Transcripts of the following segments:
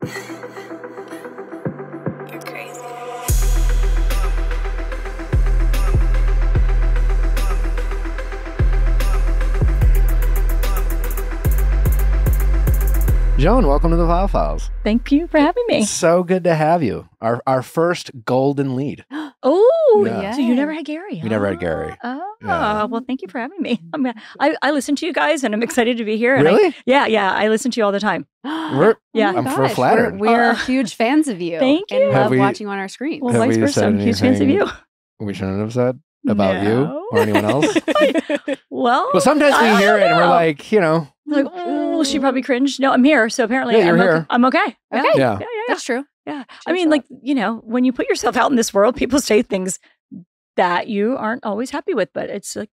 You're crazy. Joan, welcome to the Viall Files. Thank you for having me. It's so good to have you. Our first golden lead. Oh, Yeah. so you never had Gary? We never had Gary. Oh, Yeah. well, thank you for having me. I listen to you guys, and I'm excited to be here. And Really? Yeah. I listen to you all the time. We're Yeah. flattered. We're huge fans of you. Thank you. And Have love we- watching you on our screen. Well, Have vice we versa. said I'm huge fans of you. anything we shouldn't have said about No. you or anyone else? Well, Sometimes we I hear don't it and we're know. like, like, oh, she probably cringed. No, I'm here. So apparently, Yeah, you're I'm here. Okay. I'm okay. Okay. yeah. That's true. Yeah. I Cheers mean, up. like, when you put yourself out in this world, people say things that you aren't always happy with, but it's like,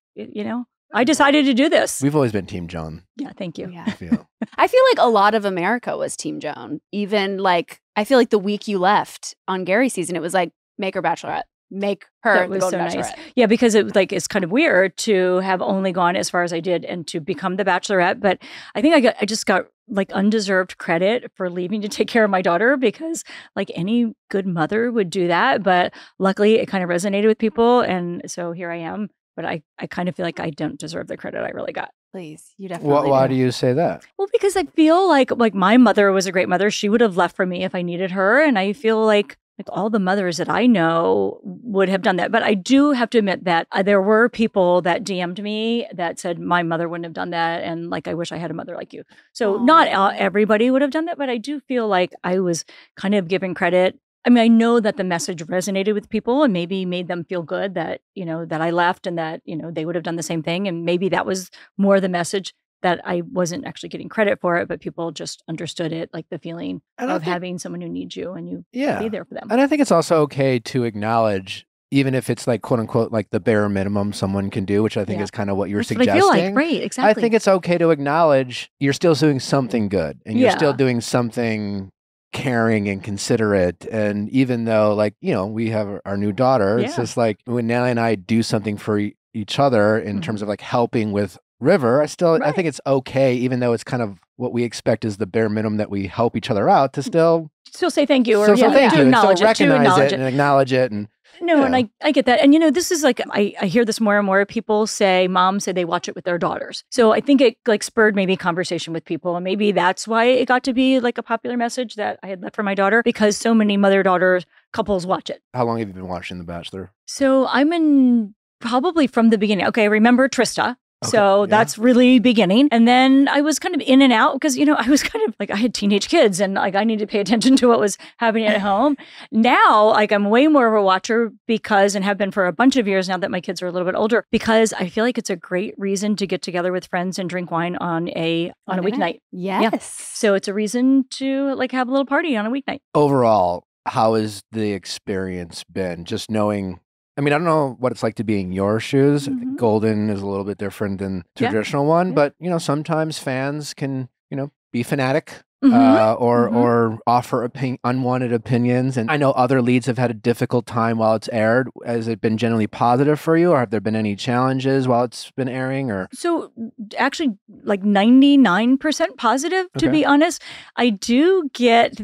I decided to do this. We've always been Team Joan. Yeah. Thank you. I Yeah. feel. I feel like a lot of America was Team Joan. Even like, I feel like the week you left on Gary's season, it was like, make her Bachelorette. Make her That the was Golden so nice. Bachelorette. Yeah, because it's kind of weird to have only gone as far as I did and to become the Bachelorette. But I think I just got like undeserved credit for leaving to take care of my daughter, because like any good mother would do that. But luckily it kind of resonated with people. And so here I am. But I kind of feel like I don't deserve the credit I really got. Please, you definitely Why do you say that? Well, because I feel like my mother was a great mother. She would have left for me if I needed her. And I feel like all the mothers that I know would have done that. But I do have to admit that there were people that DM'd me that said my mother wouldn't have done that. And like, I wish I had a mother like you. So not everybody would have done that, but I do feel like I was kind of given credit. I mean, I know that the message resonated with people and maybe made them feel good that, that I left and that, they would have done the same thing. And maybe that was more the message, that I wasn't actually getting credit for it, but people just understood it, like the feeling of having someone who needs you and you be there for them. And I think it's also okay to acknowledge, even if it's like quote unquote like the bare minimum someone can do, which I think is kind of what you're That's suggesting. what I feel like. Right, exactly. I think it's okay to acknowledge you're still doing something good and you're still doing something caring and considerate. And even though we have our new daughter, it's just like when Nellie and I do something for each other in terms of like helping with River, I think it's okay, even though it's kind of what we expect is the bare minimum that we help each other out, to still say thank you, or thank you, and still acknowledge recognize it and acknowledge it. And no, and I get that. And this is like, I hear this more and more. People say, moms say they watch it with their daughters. So I think it like spurred maybe conversation with people. And maybe that's why it got to be like a popular message that I had left for my daughter, because so many mother-daughter couples watch it. How long have you been watching The Bachelor? So I'm in probably from the beginning. Okay, remember Trista. Okay, So that's really beginning. And then I was kind of in and out because, I was kind of like, I had teenage kids and like I needed to pay attention to what was happening at home. Now, like I'm way more of a watcher and have been for a bunch of years now that my kids are a little bit older, because I feel like it's a great reason to get together with friends and drink wine on a weeknight. Yes. Yeah. So it's a reason to like have a little party on a weeknight. Overall, how has the experience been? Just knowing, I mean, I don't know what it's like to be in your shoes. I think Golden is a little bit different than traditional one, but sometimes fans can, be fanatic or offer unwanted opinions. And I know other leads have had a difficult time while it's aired. Has it been generally positive for you, or have there been any challenges while it's been airing? Or so actually like 99% positive, to be honest. I do get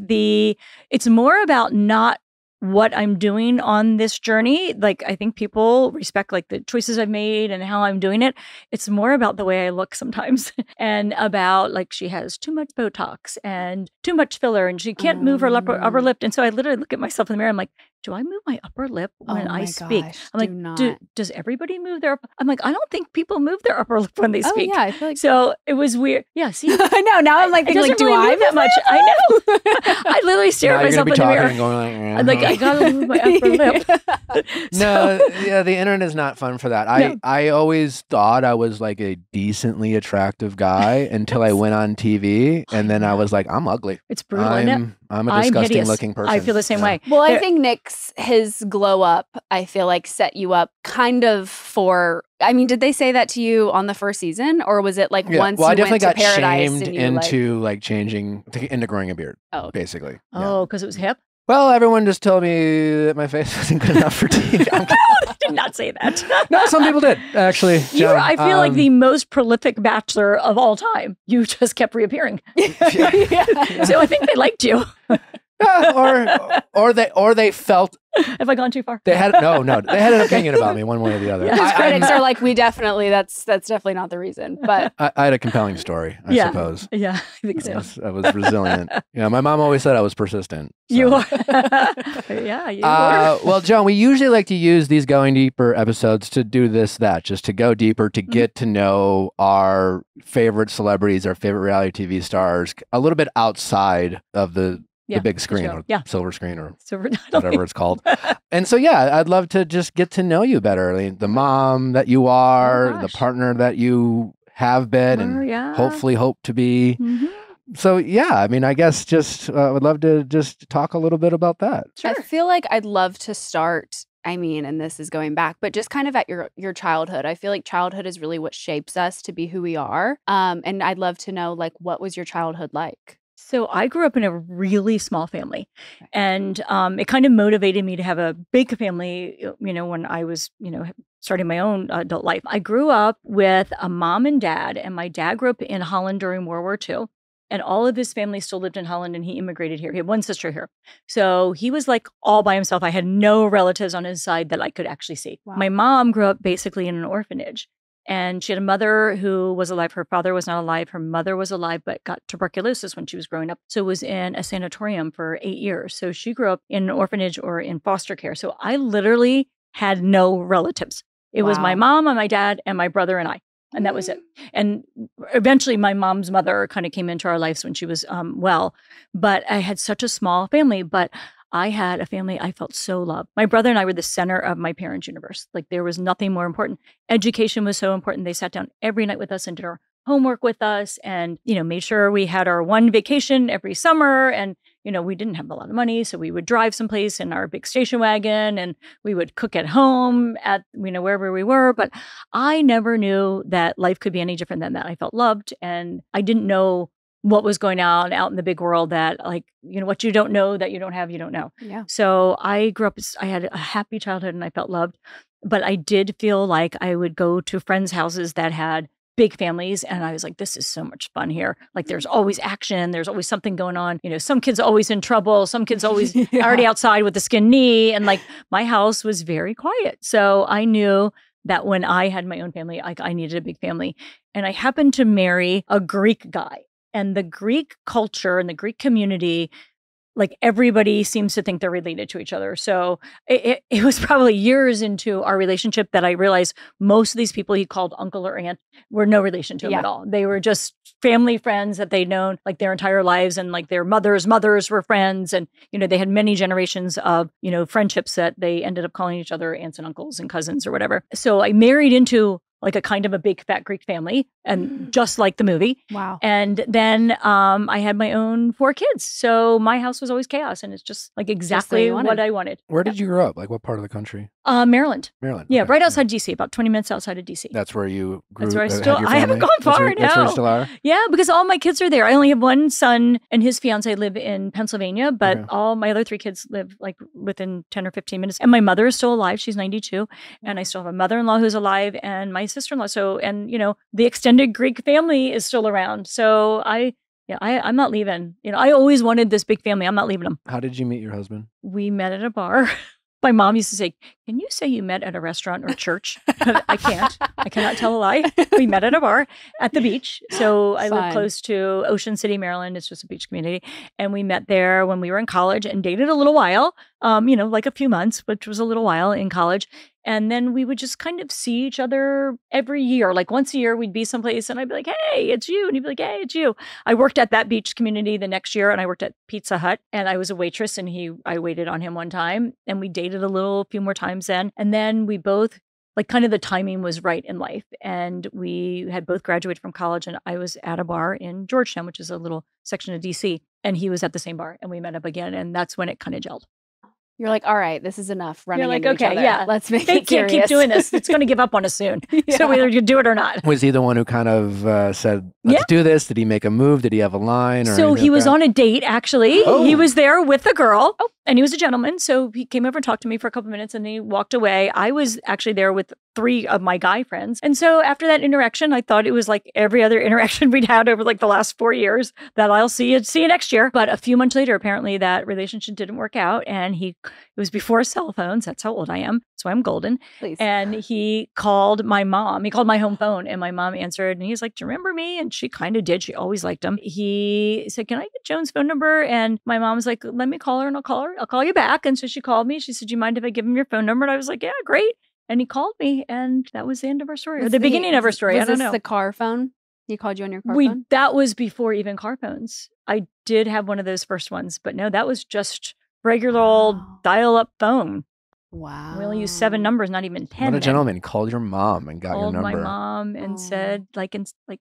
it's more about not what I'm doing on this journey. Like, I think people respect like the choices I've made and how I'm doing it. It's more about the way I look sometimes and about like she has too much Botox and too much filler and she can't move her upper lip. And so I literally look at myself in the mirror. I'm like, do I move my upper lip when I speak? I'm like, does everybody move their I'm like, I don't think people move their upper lip when they speak. Oh, yeah, I feel like so it was weird. Yeah, see? I know. Now I'm like, thinking, do I move that much? I know. I literally stare at myself in the mirror. And going I'm like, I gotta move my upper lip. The internet is not fun for that. I always thought I was like a decently attractive guy until I went on TV, and then I was like, I'm ugly. It's brutal, isn't it? I'm a disgusting hideous. looking person. I feel the same way. Well, I think his glow up, I feel like set you up kind of for, I mean, did they say that to you on the first season, or was it like once you I definitely went to got Paradise shamed and you into like changing into growing a beard, basically. Oh, because it was hip? Well, everyone just told me that my face wasn't good enough for TV. I did not say that. No, some people did, actually. You're, I feel like the most prolific bachelor of all time. You just kept reappearing. So I think they liked you. Or they felt. Have I gone too far? They had they had an opinion about me one way or the other. His critics are like, that's definitely not the reason. But I had a compelling story, I suppose. Yeah, I think so. I was resilient. Yeah, my mom always said I was persistent. So. You are. Yeah, you are. Well, Joan, we usually like to use these Going Deeper episodes to do that, just to go deeper, to get to know our favorite celebrities, our favorite reality TV stars, a little bit outside of the big screen or silver screen or whatever it's called. And so, I'd love to just get to know you better. I mean, the mom that you are, the partner that you have been and hopefully hope to be. Mm-hmm. So, I mean, I guess just would love to just talk a little bit about that. Sure. I feel like I'd love to start, I mean, and this is going back, but just kind of at your childhood. I feel like childhood is really what shapes us to be who we are. And I'd love to know, like, what was your childhood like? So I grew up in a really small family, and it kind of motivated me to have a big family, when I was, starting my own adult life. I grew up with a mom and dad, and my dad grew up in Holland during World War II, and all of his family still lived in Holland, and he immigrated here. He had one sister here. So he was like all by himself. I had no relatives on his side that I could actually see. Wow. My mom grew up basically in an orphanage. And she had a mother who was alive. Her father was not alive. Her mother was alive, but got tuberculosis when she was growing up. So was in a sanatorium for 8 years. So she grew up in an orphanage or in foster care. So I literally had no relatives. It was my mom and my dad and my brother and I. And that was it. And eventually my mom's mother kind of came into our lives when she was well. But I had such a small family. But I had a family I felt so loved. My brother and I were the center of my parents' universe. Like there was nothing more important. Education was so important. They sat down every night with us and did our homework with us and, made sure we had our one vacation every summer. And, we didn't have a lot of money. So we would drive someplace in our big station wagon and we would cook at home at, wherever we were. But I never knew that life could be any different than that. I felt loved and I didn't know what was going on out in the big world that what you don't know that you don't have, you don't know. Yeah. So I grew up, I had a happy childhood and I felt loved, but I did feel like I would go to friends' houses that had big families. And I was like, this is so much fun here. Like there's always action. There's always something going on. Some kids always in trouble. Some kids always already outside with a skinned knee. And like my house was very quiet. So I knew that when I had my own family, I needed a big family. And I happened to marry a Greek guy. And the Greek culture and the Greek community, like everybody seems to think they're related to each other. So it was probably years into our relationship that I realized most of these people he called uncle or aunt were no relation to him at all. They were just family friends that they'd known like their entire lives and like their mothers were friends. And, they had many generations of, friendships that they ended up calling each other aunts and uncles and cousins or whatever. So I married into like a kind of a big fat Greek family and just like the movie. Wow. And then I had my own 4 kids. So my house was always chaos and it's just like exactly what I wanted. Where did you grow up? Like what part of the country? Maryland. Maryland. Yeah, right outside DC, about 20 minutes outside of DC. That's where you grew up? That's where I haven't gone far, That's where you still are? Yeah, because all my kids are there. I only have one son and his fiance live in Pennsylvania, but all my other 3 kids live like within 10 or 15 minutes. And my mother is still alive. She's 92. And I still have a mother-in-law who's alive and my sister-in-law. So, and the extended Greek family is still around. So I'm not leaving. I always wanted this big family. I'm not leaving them. How did you meet your husband? We met at a bar. My mom used to say, can you say you met at a restaurant or church? I can't. I cannot tell a lie. We met at a bar at the beach. So I live close to Ocean City, Maryland. It's just a beach community. And we met there when we were in college and dated a little while, like a few months, which was a little while in college. And then we would just kind of see each other every year. Like once a year, we'd be someplace and I'd be like, hey, it's you. And he'd be like, hey, it's you. I worked at that beach community the next year and I worked at Pizza Hut and I was a waitress and I waited on him one time and we dated a few more times then. And then we both, like kind of the timing was right in life. And we had both graduated from college and I was at a bar in Georgetown, which is a little section of DC. And he was at the same bar and we met up again. And that's when it kind of gelled. You're like, all right, this is enough running You're like, into okay, each other. yeah. Let's make They it can't serious. keep doing this. It's going to give up on us soon. So either you do it or not. Was he the one who kind of said, let's do this? Did he make a move? Did he have a line? Or so he was on a date, actually. Oh. He was there with a girl. And he was a gentleman. So he came over and talked to me for a couple minutes and then he walked away. I was actually there with 3 of my guy friends. And so after that interaction, I thought it was like every other interaction we'd had over like the last 4 years that I'll see you next year. But a few months later, apparently that relationship didn't work out. And it was before cell phones. That's how old I am. So I'm golden. Please. And he called my mom. He called my home phone and my mom answered and he's like, do you remember me? And she kind of did. She always liked him. He said, can I get Joan's phone number? And my mom was like, let me call her and I'll call her. I'll call you back. And so she called me. She said, do you mind if I give him your phone number? And I was like, yeah, great. And he called me and that was the end of our story. Or the beginning of our story. I don't know. Was this the car phone? He called you on your car phone? That was before even car phones. I did have one of those first ones, but no, that was just regular old dial-up phone. Wow. We only used 7 numbers, not even 10. What a gentleman. Called your mom and got your Called number. my mom and said,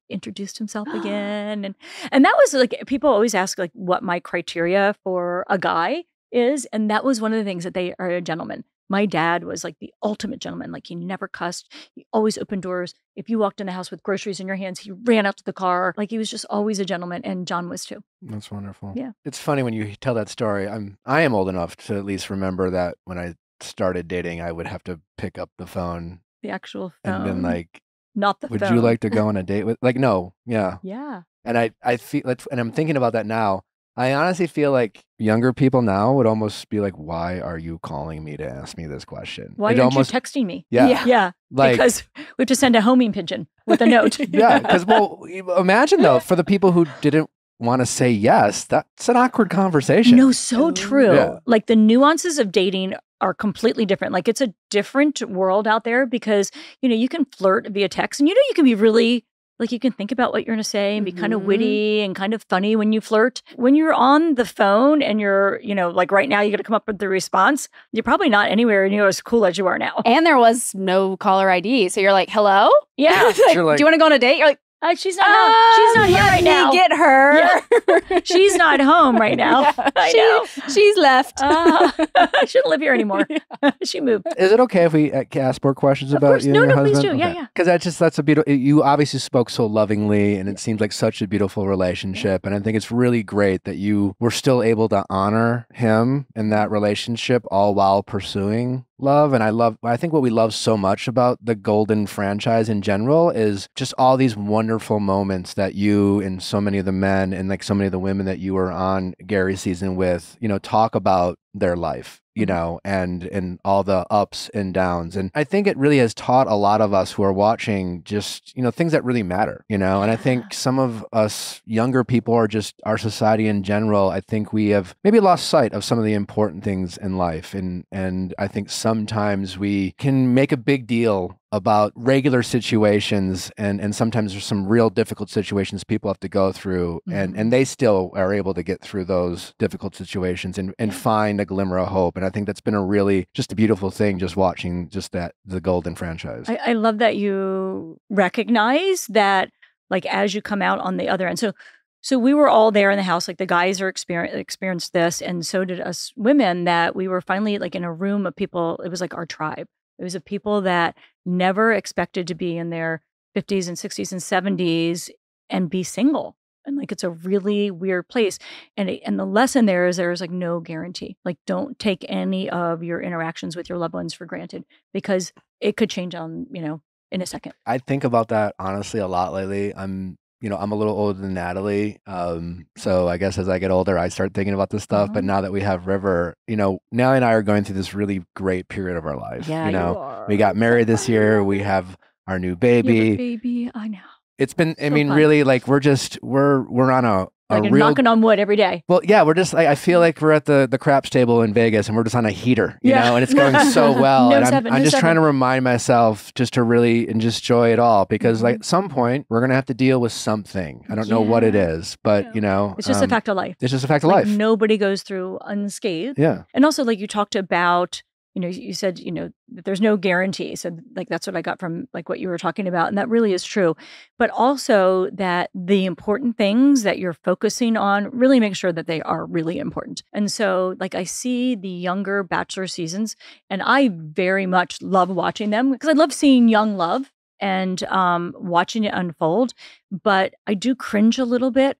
introduced himself again. And that was like, people always ask like what my criteria for a guy is. And that was one of the things that they are a gentleman. My dad was like the ultimate gentleman. Like he never cussed. He always opened doors. If you walked in the house with groceries in your hands, he ran out to the car. Like he was just always a gentleman. And John was too. That's wonderful. Yeah. It's funny when you tell that story. I am old enough to at least remember that when I started dating, I would have to pick up the phone. The actual phone. And been like, not the would phone. you like to go on a date with? Like, no. Yeah. Yeah. And I feel, and I'm thinking about that now. I honestly feel like younger people now would almost be like, why are you calling me to ask me this question? Why aren't you texting me? Yeah. Yeah. Like, because we have to send a homing pigeon with a note. Yeah. Because, well, imagine though, for the people who didn't want to say yes, that's an awkward conversation. No, so true. Yeah. Like the nuances of dating are completely different. Like it's a different world out there because, you can flirt via text and, you can be really, like you can think about what you're going to say and be kind of witty and kind of funny when you flirt. When you're on the phone and you're, like right now, you got to come up with the response. You're probably not anywhere near as cool as you are now. And there was no caller ID. So you're like, hello? Yeah. Like, do you want to go on a date? You're like, she's not home. She's not here right now. Get her. Yeah. She's not home right now. Yeah, I know. She's left. I shouldn't live here anymore. She moved. Is it okay if we ask more questions about you and your husband? Please do. Okay. Yeah. Because that's a beautiful, you obviously spoke so lovingly and it seems like such a beautiful relationship. And I think it's really great that you were still able to honor him in that relationship all while pursuing love. And I think what we love so much about the Golden franchise in general is just all these wonderful moments that you and so many of the men and like so many of the women that you were on Gary's season with, talk about their life, and all the ups and downs. And I think it really has taught a lot of us who are watching just, things that really matter, and I think some of us younger people or just our society in general, I think we have maybe lost sight of some of the important things in life. And I think sometimes we can make a big deal about regular situations and sometimes there's some real difficult situations people have to go through and they still are able to get through those difficult situations and find a glimmer of hope. And I think that's been just a beautiful thing just watching just the Golden franchise. I love that you recognize that like as you come out on the other end. So we were all there in the house, like the guys are experienced this and so did us women, that we were finally like in a room of people. It was like our tribe. It was of people that never expected to be in their 50s and 60s and 70s and be single. And like, it's a really weird place. And the lesson there's like no guarantee. Like, don't take any of your interactions with your loved ones for granted because it could change on, in a second. I think about that honestly a lot lately. I'm a little older than Natalie. So I guess as I get older, I start thinking about this stuff. But now that we have River, Nellie and I are going through this really great period of our life. Yeah, you are. We got married this year. We have our new baby. You have a baby, I know. It's been, So fun. really like we're on a Like real knocking on wood every day. Well, yeah, we're just like, I feel like we're at the craps table in Vegas and we're just on a heater, and it's going so well. No and seven, I'm no just seven. trying to remind myself just to really and just enjoy it all because like at some point we're going to have to deal with something. I don't know what it is, but It's just a fact of life. It's just a fact of Like, life. nobody goes through unscathed. Yeah. And also like you talked about, you said, that there's no guarantee. So like, that's what I got from like what you were talking about. And that really is true. But also that the important things that you're focusing on, really make sure that they are really important. And so like, I see the younger Bachelor seasons and I very much love watching them because I love seeing young love and watching it unfold. But I do cringe a little bit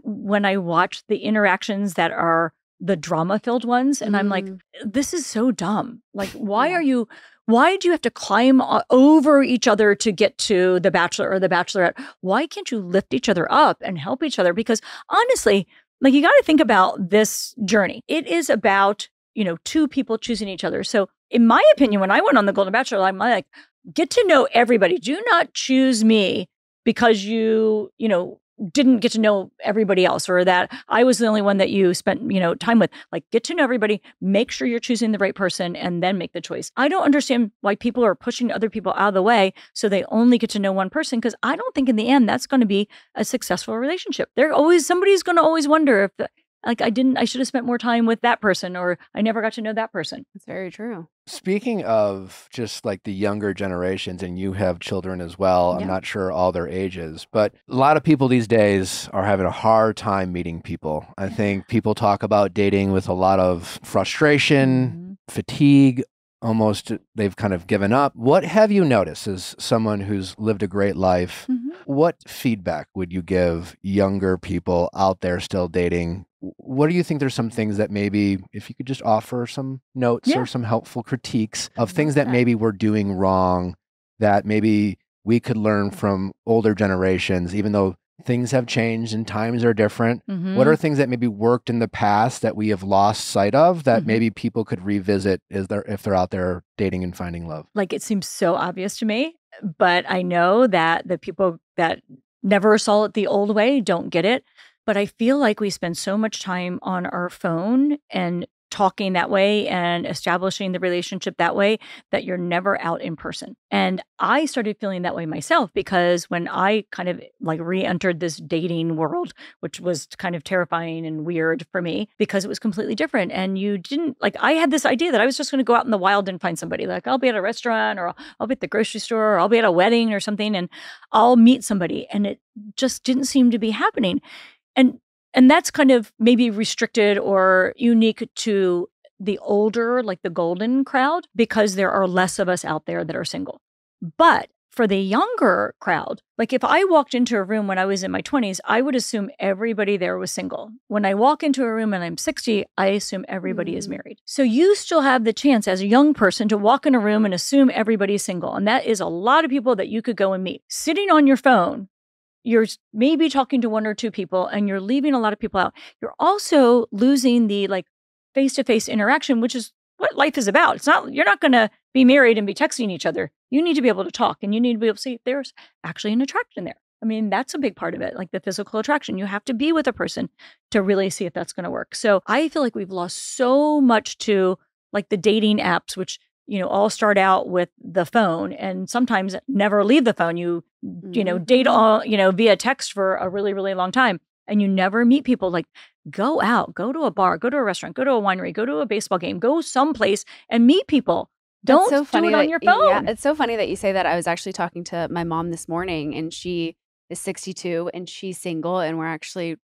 when I watch the interactions that are the drama filled ones. And I'm like, this is so dumb. Like, why do you have to climb over each other to get to the Bachelor or the Bachelorette? Why can't you lift each other up and help each other? Because honestly, like, you got to think about this journey. It is about, two people choosing each other. So in my opinion, when I went on the Golden Bachelor, I'm like, get to know everybody. Do not choose me because you didn't get to know everybody else, or that I was the only one that you spent, time with. Like, get to know everybody, make sure you're choosing the right person, and then make the choice. I don't understand why people are pushing other people out of the way so they only get to know one person, because I don't think in the end that's going to be a successful relationship. Somebody's going to always wonder if I should have spent more time with that person, or I never got to know that person. That's very true. Speaking of just like the younger generations, and you have children as well, I'm not sure all their ages, but a lot of people these days are having a hard time meeting people. I think people talk about dating with a lot of frustration, fatigue, almost they've kind of given up. What have you noticed as someone who's lived a great life? What feedback would you give younger people out there still dating? What do you think there's some things that maybe, if you could just offer some notes or some helpful critiques of things that maybe we're doing wrong, that maybe we could learn from older generations, even though things have changed and times are different? What are things that maybe worked in the past that we have lost sight of that maybe people could revisit if they're out there dating and finding love? Like, it seems so obvious to me, but I know that the people that never saw it the old way don't get it. But I feel like we spend so much time on our phone and talking that way and establishing the relationship that way that you're never out in person. And I started feeling that way myself, because when I kind of like re-entered this dating world, which was kind of terrifying and weird for me because it was completely different. And I had this idea that I was just going to go out in the wild and find somebody. Like, I'll be at a restaurant, or I'll be at the grocery store, or I'll be at a wedding or something, and I'll meet somebody. And it just didn't seem to be happening. And that's kind of maybe restricted or unique to the older, like the golden crowd, because there are less of us out there that are single. But for the younger crowd, like if I walked into a room when I was in my 20s, I would assume everybody there was single. When I walk into a room and I'm 60, I assume everybody is married. So you still have the chance as a young person to walk in a room and assume everybody's single. And that is a lot of people that you could go and meet. Sitting on your phone, you're maybe talking to one or two people and you're leaving a lot of people out. You're also losing the like face-to-face interaction, which is what life is about. You're not going to be married and be texting each other. You need to be able to talk, and you need to be able to see if there's actually an attraction there. I mean, that's a big part of it, like the physical attraction. You have to be with a person to really see if that's going to work. So I feel like we've lost so much to like the dating apps, which all start out with the phone and sometimes never leave the phone. You date all, via text for a really, really long time, and you never meet people. Like, go out, go to a bar, go to a restaurant, go to a winery, go to a baseball game, go someplace and meet people. Don't do it on your phone. Yeah, it's so funny that you say that. I was actually talking to my mom this morning, and she is 62 and she's single, and we're actually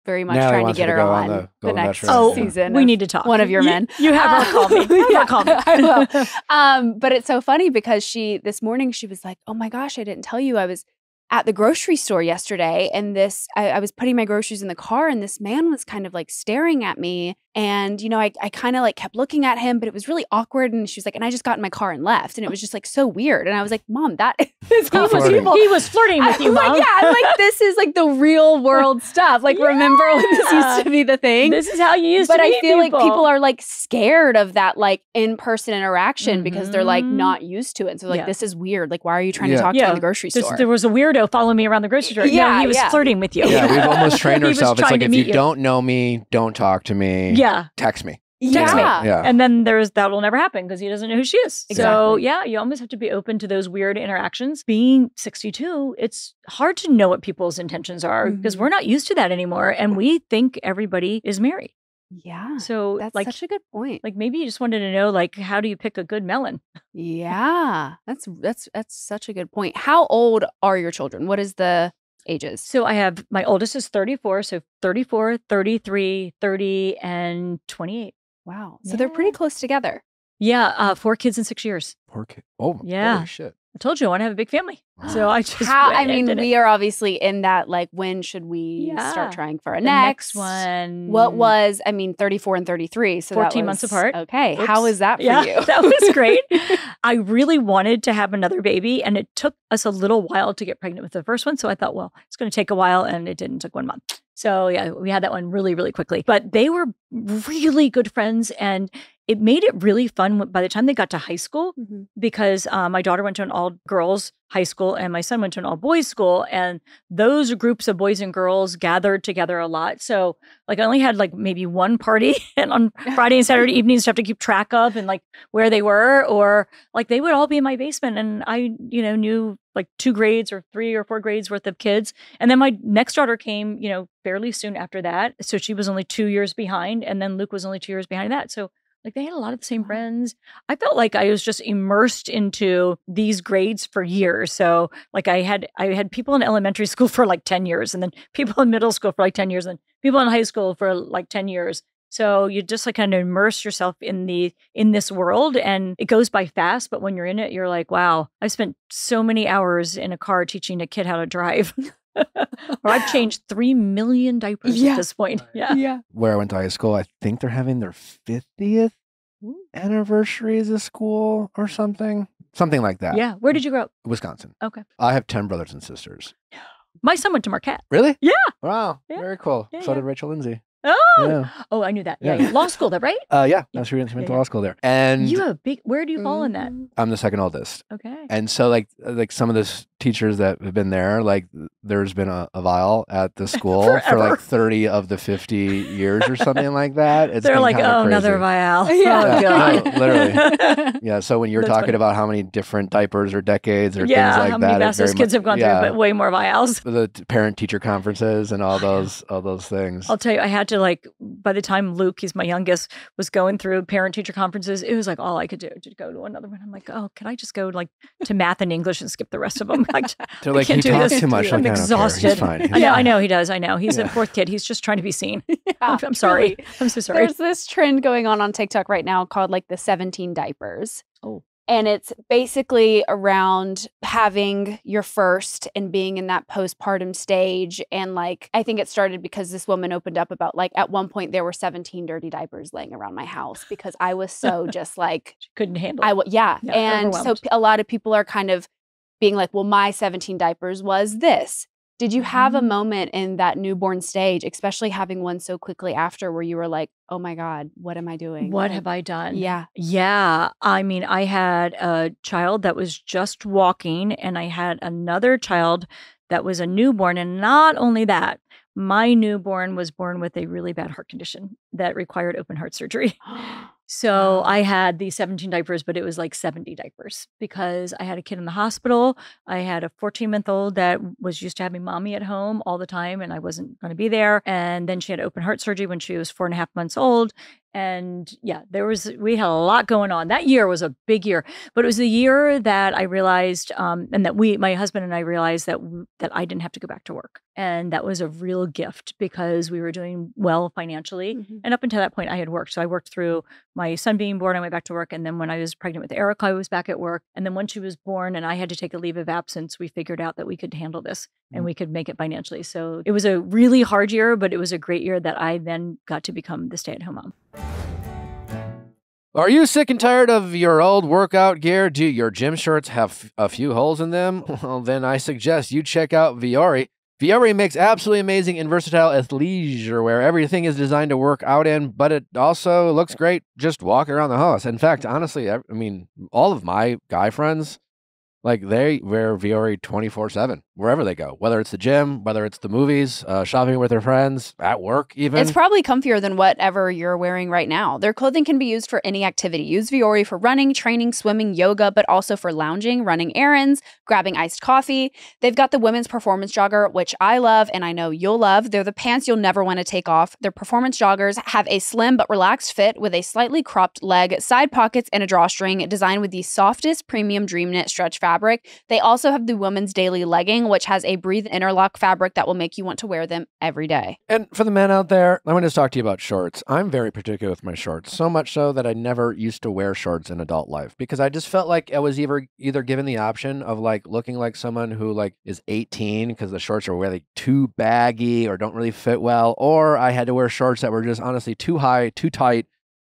very much trying to get her on the next season. We need to talk. One of your men. You have her call me. I will. But it's so funny because this morning she was like, "Oh my gosh, I didn't tell you I was at the grocery store yesterday, and I was putting my groceries in the car, and this man was kind of like staring at me, and I kind of like kept looking at him, but it was really awkward." And she was like, "And I just got in my car and left," and it was just like so weird. And I was like, "Mom, that is he was flirting with you, Mom." Yeah, I'm like, this is like the real world stuff. Like, remember when this used to be the thing? This is how you used to. But I feel like people are like scared of that like in-person interaction because they're like not used to it. So like, this is weird. Like, why are you trying to talk to me in the grocery store? There was a weirdo following me around the grocery store. Yeah, no, he was flirting with you. Yeah, we've almost trained ourselves. It's like, if you don't know me, don't talk to me. Yeah. Text me. Text me. Yeah. And then that will never happen because he doesn't know who she is. Exactly. So yeah, you almost have to be open to those weird interactions. Being 62, it's hard to know what people's intentions are because we're not used to that anymore. And we think everybody is married. Yeah. So that's like, such a good point. Like, maybe you just wanted to know, like, how do you pick a good melon? Yeah. That's such a good point. How old are your children? What is the ages? So I have, my oldest is 34. So 34, 33, 30, and 28. Wow. So they're pretty close together. Yeah. 4 kids in 6 years. 4 kids. Oh, yeah. holy shit. I told you I want to have a big family. So I just we are obviously in that, like, when should we start trying for a next one? What was, 34 and 33. So 14 months apart. Okay. Oops. How was that for you? That was great. I really wanted to have another baby, and it took us a little while to get pregnant with the first one. So I thought, well, it's going to take a while, and it didn't. It took 1 month. So yeah, we had that one really, really quickly. But they were really good friends, and it made it really fun by the time they got to high school, because my daughter went to an all-girls high school and my son went to an all-boys school, and those groups of boys and girls gathered together a lot. So like I only had like maybe one party and on Friday and Saturday evenings to have to keep track of and like where they were, or like they would all be in my basement, and I, knew like 2 grades or 3 or 4 grades worth of kids. And then my next daughter came, fairly soon after that. So she was only 2 years behind, and then Luke was only 2 years behind that. So like they had a lot of the same friends. I felt like I was just immersed into these grades for years. So like I had people in elementary school for like 10 years, and then people in middle school for like 10 years, and people in high school for like 10 years. So you just like kind of immerse yourself in this world, and it goes by fast. But when you're in it, you're like, wow, I spent so many hours in a car teaching a kid how to drive. Or I've changed 3 million diapers at this point. Yeah. Where I went to high school, I think they're having their 50th anniversary as a school or something. Something like that. Yeah. Where did you grow up? Wisconsin. Okay. I have 10 brothers and sisters. My son went to Marquette. Really? Yeah. Wow. Yeah. Very cool. Yeah, So did Rachel Lindsay. Oh. Yeah. Oh, I knew that. Yeah. Yeah. Law school, though, right? Yeah. She went to law school there. And You have a big, where do you fall in that? I'm the second oldest. Okay. And so like some of the teachers that have been there, like there's been a Viall at the school for like 30 of the 50 years or something like that. They're like, oh, crazy. another Viall. Yeah. Oh, God. No, literally. Yeah. So when you're That's talking funny. about how many different diapers or decades or things like how that, many Vassos kids have gone through, but way more Vialls. The parent-teacher conferences and all those things. I'll tell you, I had to like, by the time Luke, he's my youngest, was going through parent-teacher conferences, it was like all I could do to go to another one. I'm like, oh, can I just go like to math and English and skip the rest of them? They're like, he talks too much. I'm Like, exhausted. He's fine. I know he does. I know. He's a 4th kid. He's just trying to be seen. I'm sorry. I'm so sorry. There's this trend going on TikTok right now called like the 17 diapers. Oh. And it's basically around having your first and being in that postpartum stage. And like, I think it started because this woman opened up about like, at one point there were 17 dirty diapers laying around my house because I was so just like. Couldn't handle it. And so a lot of people are kind of being like, well, my 17 diapers was this. Did you have a moment in that newborn stage, especially having one so quickly after, where you were like, oh my God, what am I doing? What have I done? Yeah. Yeah. I mean, I had a child that was just walking, and I had another child that was a newborn. And not only that, my newborn was born with a really bad heart condition that required open heart surgery. So I had these 17 diapers, but it was like 70 diapers because I had a kid in the hospital. I had a 14-month-old that was used to having mommy at home all the time, and I wasn't going to be there. And then she had open heart surgery when she was 4.5 months old. And yeah, we had a lot going on. That year was a big year, but it was the year that I realized, and that my husband and I realized that I didn't have to go back to work. And that was a real gift because we were doing well financially. And up until that point, I had worked. So I worked through my son being born. I went back to work. And then when I was pregnant with Erica, I was back at work. And then when she was born and I had to take a leave of absence, we figured out that we could handle this and we could make it financially. So it was a really hard year, but it was a great year that I then got to become the stay-at-home mom. Are you sick and tired of your old workout gear? Do your gym shorts have a few holes in them? Well, then I suggest you check out Viall. Viall makes absolutely amazing and versatile athleisure where everything is designed to work out in, but it also looks great just walking around the house. In fact, honestly, I mean, all of my guy friends, like they wear Viall 24/7 wherever they go, whether it's the gym, whether it's the movies, shopping with their friends, at work even. It's probably comfier than whatever you're wearing right now. Their clothing can be used for any activity. Use Viall for running, training, swimming, yoga, but also for lounging, running errands, grabbing iced coffee. They've got the women's performance jogger, which I love and I know you'll love. They're the pants you'll never want to take off. Their performance joggers have a slim but relaxed fit with a slightly cropped leg, side pockets, and a drawstring designed with the softest premium dream knit stretch fabric fabric. They also have the women's daily legging, which has a breathe interlock fabric that will make you want to wear them every day. And for the men out there, I'm going to talk to you about shorts. I'm very particular with my shorts, so much so that I never used to wear shorts in adult life because I just felt like I was either given the option of like looking like someone who like is 18 because the shorts are really too baggy or don't really fit well, or I had to wear shorts that were just honestly too high, too tight,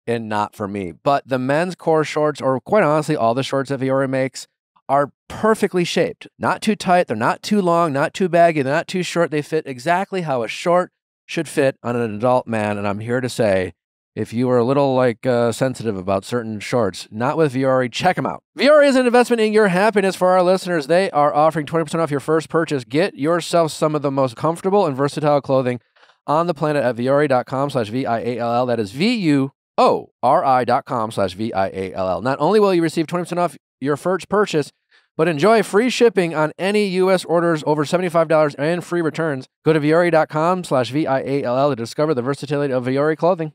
and not for me. But the men's core shorts, or quite honestly, all the shorts that Viall makes, are perfectly shaped. Not too tight, they're not too long, not too baggy, they're not too short. They fit exactly how a short should fit on an adult man. And I'm here to say, if you are a little like sensitive about certain shorts, not with Viall, check them out. Viall is an investment in your happiness for our listeners. They are offering 20% off your first purchase. Get yourself some of the most comfortable and versatile clothing on the planet at viall.com/VIALL. That is VUORI.com/VIALL. Not only will you receive 20% off your first purchase, but enjoy free shipping on any U.S. orders over $75 and free returns. Go to viall.com/VIALL to discover the versatility of Viall clothing.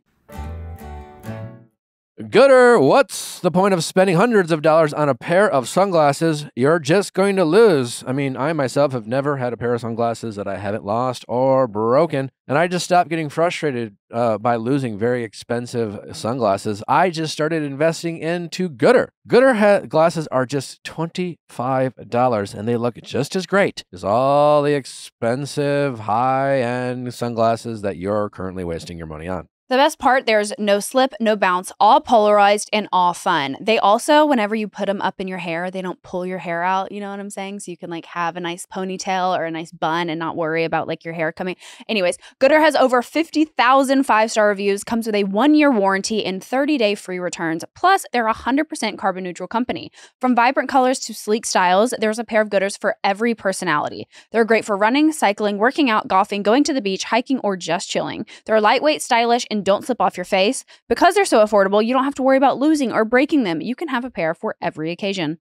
Gooder, what's the point of spending hundreds of dollars on a pair of sunglasses you're just going to lose? I mean, I myself have never had a pair of sunglasses that I haven't lost or broken, and I just stopped getting frustrated by losing very expensive sunglasses. I just started investing into Gooder. Gooder glasses are just $25, and they look just as great as all the expensive, high-end sunglasses that you're currently wasting your money on. The best part, there's no slip, no bounce, all polarized and all fun. They also, whenever you put them up in your hair, they don't pull your hair out. You know what I'm saying? So you can like have a nice ponytail or a nice bun and not worry about like your hair coming. Anyways, Gooder has over 50,000 5-star reviews, comes with a 1-year warranty and 30-day free returns. Plus, they're a 100% carbon neutral company. From vibrant colors to sleek styles, there's a pair of Gooders for every personality. They're great for running, cycling, working out, golfing, going to the beach, hiking, or just chilling. They're lightweight, stylish, and don't slip off your face. Because they're so affordable, you don't have to worry about losing or breaking them. You can have a pair for every occasion.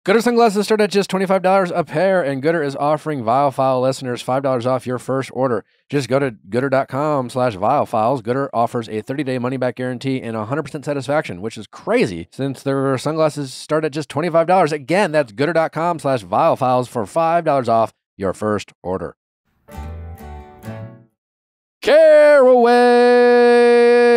Gooder sunglasses start at just $25 a pair, and Gooder is offering Viall File listeners $5 off your first order. Just go to gooder.com/Viall Files. Gooder offers a 30-day money-back guarantee and 100% satisfaction, which is crazy since their sunglasses start at just $25. Again, that's gooder.com/Viall Files for $5 off your first order. Caraway,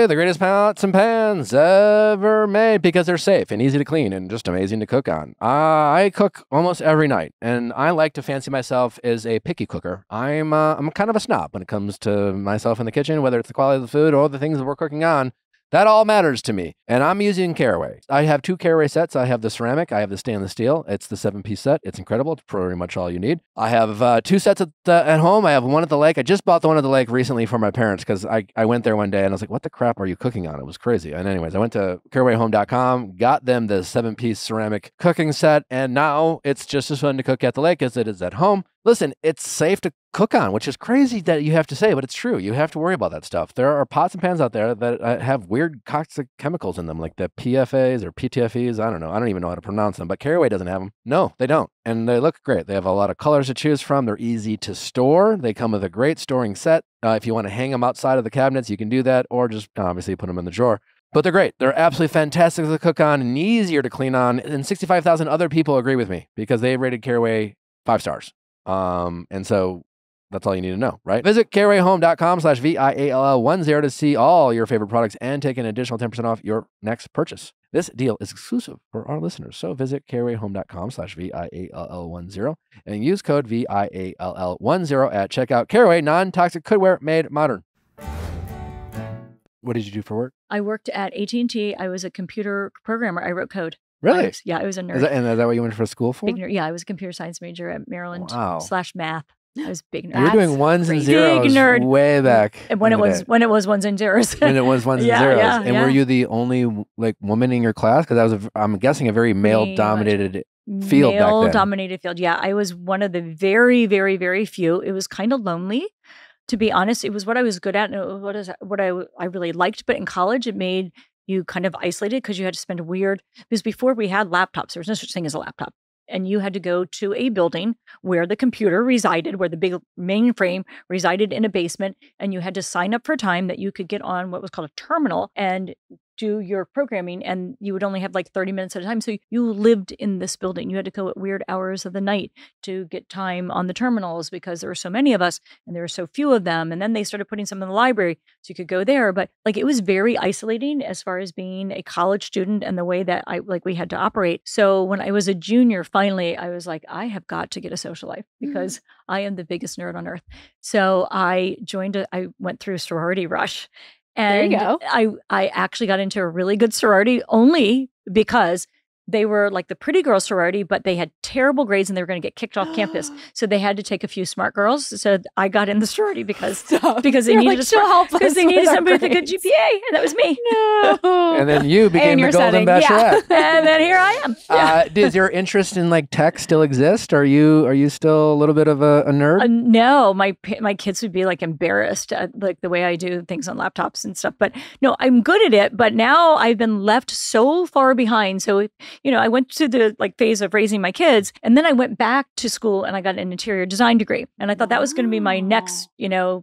the greatest pots and pans ever made because they're safe and easy to clean and just amazing to cook on. I cook almost every night, and I like to fancy myself as a picky cooker. I'm kind of a snob when it comes to myself in the kitchen, whether it's the quality of the food or the things that we're cooking on. That all matters to me, and I'm using Caraway. I have 2 Caraway sets. I have the ceramic. I have the stainless steel. It's the 7-piece set. It's incredible. It's pretty much all you need. I have 2 sets at home. I have one at the lake. I just bought the one at the lake recently for my parents because I went there one day and I was like, what the crap are you cooking on? It was crazy. And anyways, I went to carawayhome.com, got them the 7-piece ceramic cooking set, and now it's just as fun to cook at the lake as it is at home. Listen, it's safe to cook on, which is crazy that you have to say, but it's true. You have to worry about that stuff. There are pots and pans out there that have weird toxic chemicals in them, like the PFAs or PTFEs. I don't know. I don't even know how to pronounce them, but Caraway doesn't have them. No, they don't. And they look great. They have a lot of colors to choose from. They're easy to store. They come with a great storing set. If you want to hang them outside of the cabinets, you can do that, or just obviously put them in the drawer. But they're great. They're absolutely fantastic to cook on and easier to clean on. And 65,000 other people agree with me because they rated Caraway 5 stars. And so that's all you need to know, right? Visit carawayhome.com/VIALL10 to see all your favorite products and take an additional 10% off your next purchase. This deal is exclusive for our listeners. So visit carawayhome.com/VIALL10 and use code VIALL10 at checkout. Caraway, non-toxic cookware made modern. What did you do for work? I worked at AT&T. I was a computer programmer. I wrote code. Really? I was a nerd. Is that what you went for school for? Big nerd. Yeah, I was a computer science major at Maryland /math. I was big nerd. You were doing ones and zeros big nerd. Way back. When it was ones and zeros. When it was ones and zeros. And were you the only like woman in your class? Because I'm guessing a very male-dominated field back then. Male-dominated field. Yeah, I was one of the very, very, very few. It was kind of lonely. To be honest, it was what I was good at and what I really liked. But in college, it made you kind of isolated because you had to spend because before we had laptops, there was no such thing as a laptop. And you had to go to a building where the computer resided, where the big mainframe resided in a basement. And you had to sign up for time that you could get on what was called a terminal and do your programming, and you would only have like 30 minutes at a time. So you lived in this building. You had to go at weird hours of the night to get time on the terminals because there were so many of us and there were so few of them. And then they started putting some in the library so you could go there. But like it was very isolating as far as being a college student and the way that we had to operate. So when I was a junior, finally, I was like, I have got to get a social life because I am the biggest nerd on earth. So I went through sorority rush. And there you go. I actually got into a really good sorority only because they were like the pretty girl sorority, but they had terrible grades and they were going to get kicked off campus. So they had to take a few smart girls. So I got in the sorority because they needed somebody with a good GPA, and that was me. No. And then you became the Golden Bachelorette. And then here I am. Does your interest in like tech still exist? Are you still a little bit of a nerd? No, my kids would be like embarrassed at like the way I do things on laptops and stuff. But no, I'm good at it. But now I've been left so far behind. So I went to the like phase of raising my kids, and then I went back to school and I got an interior design degree. And I thought that was going to be my next,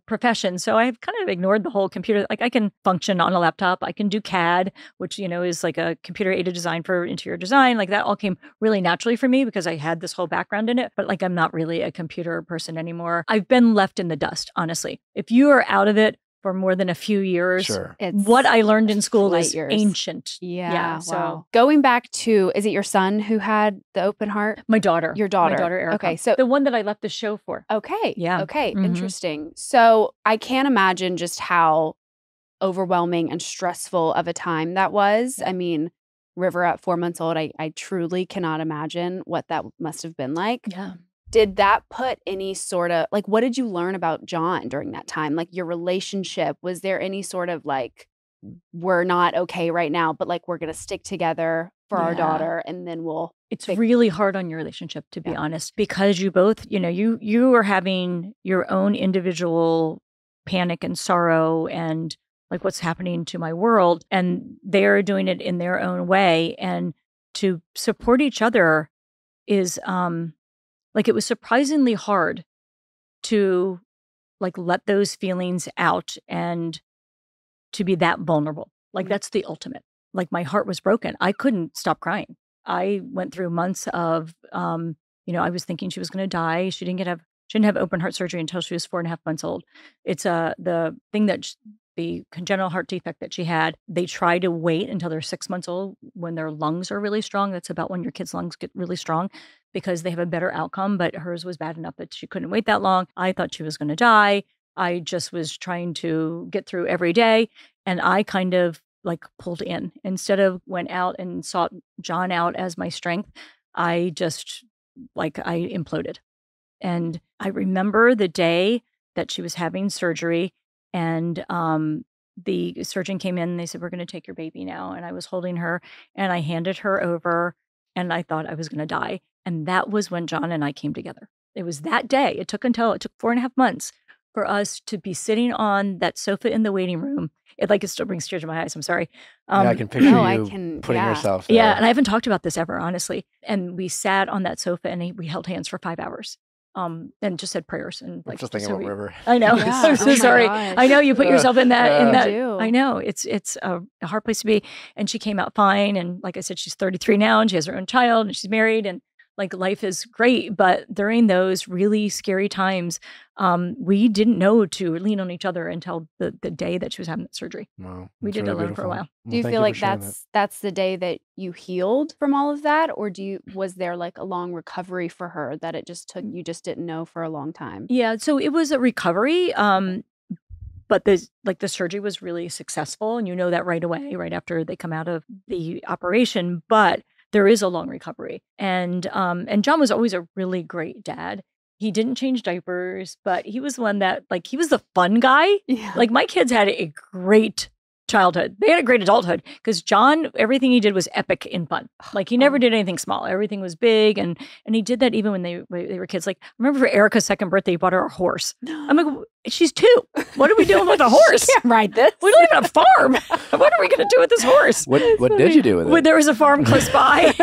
profession. So I've kind of ignored the whole computer. Like I can function on a laptop. I can do CAD, which, is like a computer aided design for interior design. Like that all came really naturally for me because I had this whole background in it. But like I'm not really a computer person anymore. I've been left in the dust, honestly. If you are out of it for more than a few years. Sure. What I learned in school is years. ancient. Yeah. So wow. Going back to, is it your son who had the open heart? My daughter. Your daughter. My daughter, Erica. Okay. So the one that I left the show for. Okay. Yeah. Okay. Mm-hmm. Interesting. So I can't imagine just how overwhelming and stressful of a time that was. I mean, River at 4 months old, I truly cannot imagine what that must have been like. Yeah. Did that put any sort of, like, what did you learn about John during that time? Like your relationship, was there any sort of like, we're not okay right now, but like, we're going to stick together for our daughter and then we'll. It's really hard on your relationship, to be honest, because you both, you are having your own individual panic and sorrow and like what's happening to my world. And they're doing it in their own way. And to support each other is, like it was surprisingly hard to like let those feelings out and to be that vulnerable. Like that's the ultimate. Like my heart was broken. I couldn't stop crying. I went through months of, I was thinking she was going to die. She didn't have open heart surgery until she was 4.5 months old. It's the thing that the congenital heart defect that she had, they try to wait until they're 6 months old when their lungs are really strong. That's about when your kids' lungs get really strong because they have a better outcome. But hers was bad enough that she couldn't wait that long. I thought she was going to die. I just was trying to get through every day. And I kind of like pulled in. Instead of went out and sought John out as my strength, I just I imploded. And I remember the day that she was having surgery. And the surgeon came in and they said, we're going to take your baby now. And I was holding her and I handed her over and I thought I was going to die. And that was when John and I came together. It was that day. It took 4.5 months for us to be sitting on that sofa in the waiting room. It still brings tears to my eyes. I'm sorry. I can picture putting yourself there. Yeah. And I haven't talked about this ever, honestly. And we sat on that sofa and we held hands for 5 hours. And just said prayers and like just thinking about River. I know. Yeah. I'm so sorry. Gosh. I know you put yourself in that. I know it's a hard place to be. And she came out fine. And like I said, she's 33 now and she has her own child and she's married and like life is great. But during those really scary times, we didn't know to lean on each other until the day that she was having that surgery. Wow, we did really it alone for a while. Do you feel like that's the day that you healed from all of that? Or was there like a long recovery for her that it just took, you just didn't know for a long time? Yeah. So it was a recovery. But the surgery was really successful. And you know that right away, right after they come out of the operation. But there is a long recovery. And John was always a really great dad. He didn't change diapers, but he was one that he was the fun guy. Yeah. Like my kids had a great childhood. They had a great adulthood because John, everything he did was epic in fun. Like he never did anything small. Everything was big. And he did that even when they were kids. Like I remember for Erica's second birthday, he bought her a horse. I'm like, she's 2. What are we doing with a horse? Can't ride this. We live on a farm. What are we going to do with this horse? What did you do with it? There was a farm close by,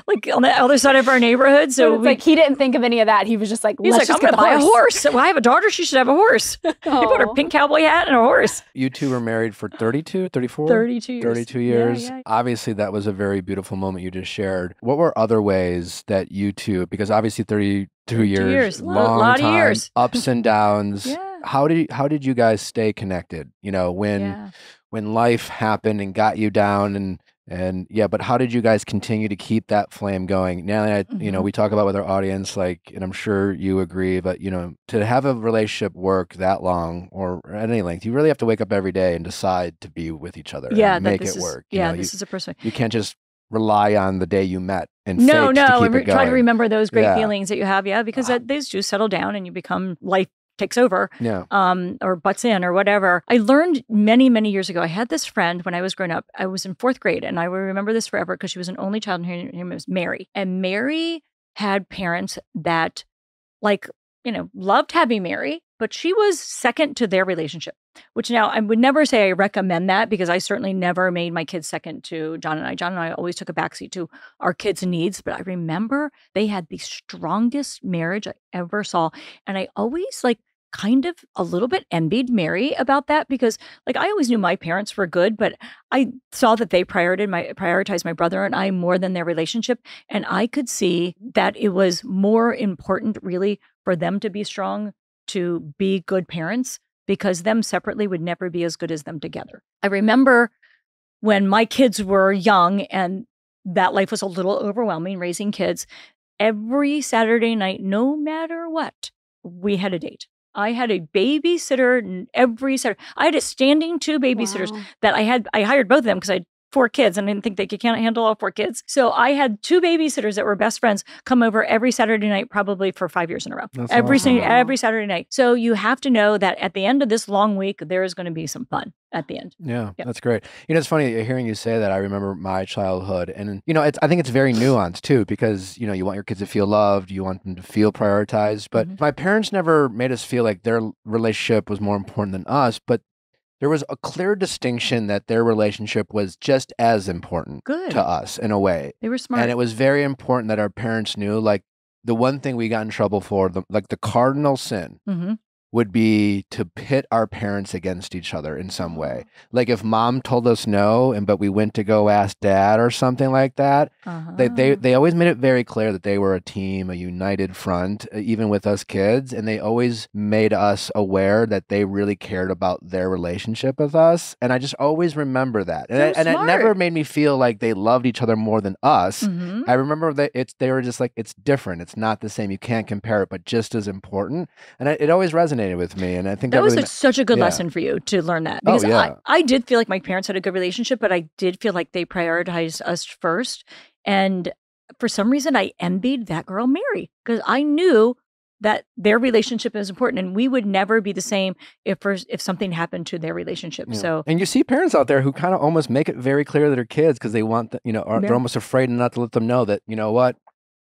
like on the other side of our neighborhood. So like he didn't think of any of that. He was just like, he's let's like, just I'm going to buy a horse. Well, I have a daughter. She should have a horse. He put her pink cowboy hat and a horse. You two were married for 32, 34? 32 years. 32 years. Yeah. Obviously, that was a very beautiful moment you just shared. What were other ways that you two, because obviously 32 years, long lot time, of years. ups and downs. Yeah. How did you guys stay connected? You know, when life happened and got you down and yeah, but how did you guys continue to keep that flame going? Now, you know, we talk about with our audience, like, and I'm sure you agree, but you know, to have a relationship work that long or at any length, you really have to wake up every day and decide to be with each other and make it work. This is a person. You can't just rely on the day you met and no, fate to keep it going. try to remember those great feelings that you have, because these do settle down and you become life takes over, or butts in or whatever. I learned many, many years ago, I had this friend when I was growing up. I was in 4th grade and I will remember this forever because she was an only child and her name was Mary. And Mary had parents that loved having Mary, but she was second to their relationship, which now I would never say I recommend that because I certainly never made my kids second to John and I. John and I always took a backseat to our kids' needs, but I remember they had the strongest marriage I ever saw. And I always kind of a little bit envied Mary about that because I always knew my parents were good, but I saw that they prioritized my brother and I more than their relationship. And I could see that it was more important really for them to be strong, to be good parents, because them separately would never be as good as them together. I remember when my kids were young and that life was a little overwhelming, raising kids, every Saturday night, no matter what, we had a date. I had a babysitter every Saturday. I had a standing 2 babysitters that I hired both of them because I had 4 kids and I didn't think they could handle all 4 kids. So I had 2 babysitters that were best friends come over every Saturday night, probably for 5 years in a row. That's every awesome. Saturday night. So you have to know that at the end of this long week, there is going to be some fun at the end. Yeah, that's great. You know, it's funny hearing you say that. I remember my childhood, and you know, I think it's very nuanced too, because you know, you want your kids to feel loved, you want them to feel prioritized. But my parents never made us feel like their relationship was more important than us. But there was a clear distinction that their relationship was just as important to us in a way. They were smart, and it was very important that our parents knew. Like the one thing we got in trouble for, the cardinal sin. Would be to pit our parents against each other in some way. Like if mom told us no, but we went to go ask dad or something like that, they always made it very clear that they were a team, a united front, even with us kids. And they always made us aware that they really cared about their relationship with us. And I just always remember that. And it never made me feel like they loved each other more than us. I remember that they were just like, it's different. It's not the same. You can't compare it, but just as important. And it always resonated with me, and I think that was really such a good lesson for you to learn that, because I did feel like my parents had a good relationship, but I did feel like they prioritized us first. And for some reason, I envied that girl Mary because I knew that their relationship is important, and we would never be the same if something happened to their relationship. Yeah. So, and you see parents out there who kind of almost make it very clear to their kids because they want, they're almost afraid not to let them know that, you know what.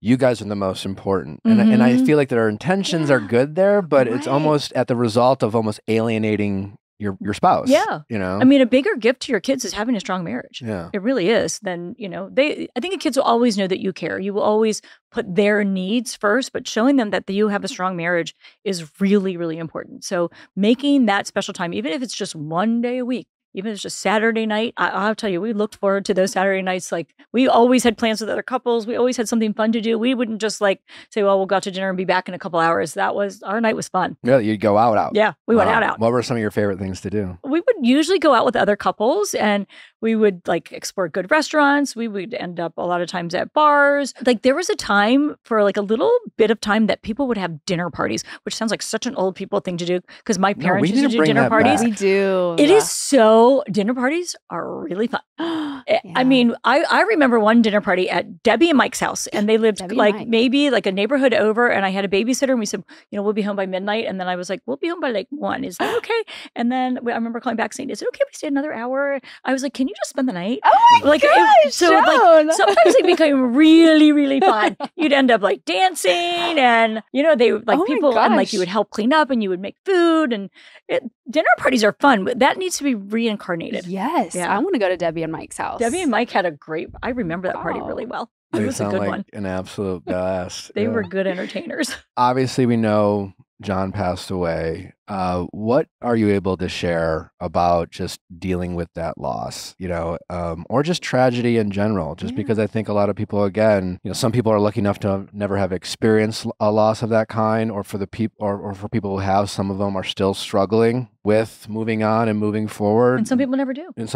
You guys are the most important. And I feel like their intentions are good there, but it's almost at the result of almost alienating your spouse. Yeah. You know? I mean, a bigger gift to your kids is having a strong marriage. Yeah. It really is. Then, I think the kids will always know that you care. You will always put their needs first, but showing them that you have a strong marriage is really, really important. So making that special time, even if it's just one day a week, even if it's just Saturday night, I'll tell you, we looked forward to those Saturday nights. Like we always had plans with other couples. We always had something fun to do. We wouldn't just say, well, we'll go out to dinner and be back in a couple hours. Our night was fun. Yeah, you'd go out. Yeah, we went out. What were some of your favorite things to do? We would usually go out with other couples and we would explore good restaurants. We would end up a lot of times at bars. There was a time for a little bit of time that people would have dinner parties, which sounds like such an old people thing to do because my parents used to do dinner parties. We do. It is so, dinner parties are really fun. I mean, I remember one dinner party at Debbie and Mike's house, and they lived like maybe like a neighborhood over, and I had a babysitter, and we said, we'll be home by midnight. And then I was like, we'll be home by like 1. Is that okay? And then I remember calling back saying, is it okay if we stay another hour? I was like, can you just spend the night? Oh my gosh, like sometimes it became really, really fun. You'd end up like dancing, and they like people, and like you would help clean up, and you would make food, and dinner parties are fun, but that needs to be reincarnated. Yes. I want to go to Debbie and Mike's house. Debbie and Mike had I remember that party really well. It was a good one. An absolute blast. They were good entertainers. Obviously, we know John passed away. What are you able to share about just dealing with that loss, or just tragedy in general? Just because I think a lot of people, again, some people are lucky enough to never have experienced a loss of that kind, or for the people, or for people who have, some of them are still struggling with moving on and moving forward. And some people never do. And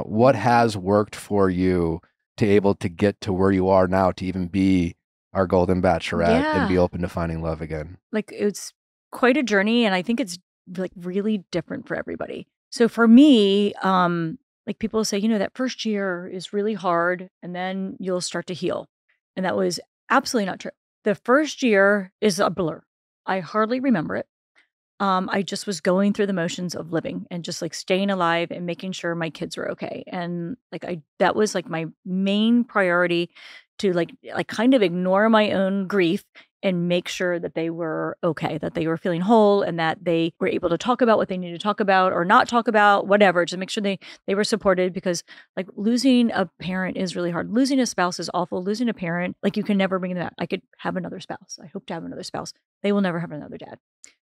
what has worked for you to able to get to where you are now, to even be our Golden Bachelorette and be open to finding love again? Like, it's quite a journey, and I think it's like really different for everybody. So for me, like people say, that first year is really hard, and then you'll start to heal. And that was absolutely not true. The first year is a blur. I hardly remember it. I just was going through the motions of living and just like staying alive and making sure my kids were okay. And like that was like my main priority, to like kind of ignore my own grief and make sure that they were okay, that they were feeling whole, and that they were able to talk about what they needed to talk about or not talk about, whatever, to make sure they were supported. Because like losing a parent is really hard. Losing a spouse is awful. Losing a parent, like you can never bring them back. I could have another spouse. I hope to have another spouse. They will never have another dad.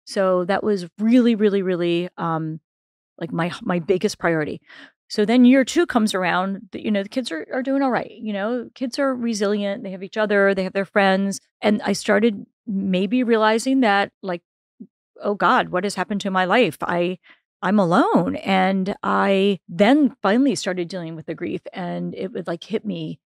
So that was really, really, really like my biggest priority. So then year 2 comes around, the kids are doing all right. Kids are resilient. They have each other. They have their friends. And I started maybe realizing that, like, oh God, what has happened to my life? I'm alone. And I then finally started dealing with the grief, and it would like hit me.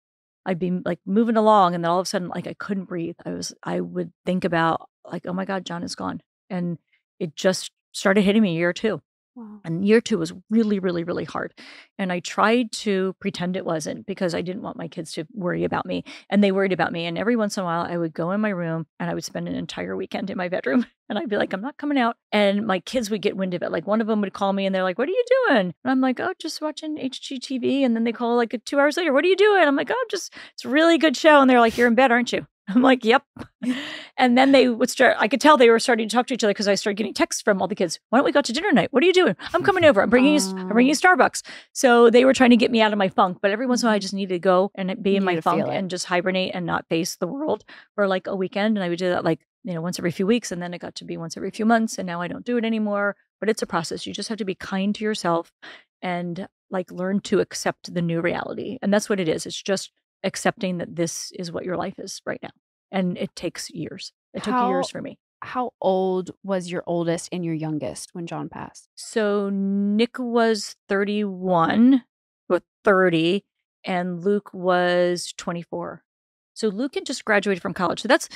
I'd be like moving along, and then all of a sudden, like I couldn't breathe. I would think about like, oh my God, John is gone. And it just started hitting me year 2. Wow. And year 2 was really, really, really hard. And I tried to pretend it wasn't, because I didn't want my kids to worry about me. And they worried about me. And every once in a while, I would go in my room and I would spend an entire weekend in my bedroom. And I'd be like, I'm not coming out. And my kids would get wind of it. Like one of them would call me and they're like, what are you doing? And I'm like, oh, just watching HGTV. And then they call like 2 hours later, what are you doing? I'm like, oh, it's a really good show. And they're like, you're in bed, aren't you? I'm like, yep. And then they would start, I could tell they were starting to talk to each other, because I started getting texts from all the kids. Why don't we go to dinner tonight? What are you doing? I'm coming over. I'm bringing you Starbucks. So they were trying to get me out of my funk. But every once in a while, I just needed to go and be in my funk and just hibernate and not face the world for like a weekend. And I would do that like, once every few weeks. And then it got to be once every few months. And now I don't do it anymore. But it's a process. You just have to be kind to yourself and like learn to accept the new reality. And that's what it is. It's just accepting that this is what your life is right now. And it takes years. It took years for me. How old was your oldest and your youngest when John passed? So Nick was 31 or 30, and Luke was 24. So Luke had just graduated from college. So that's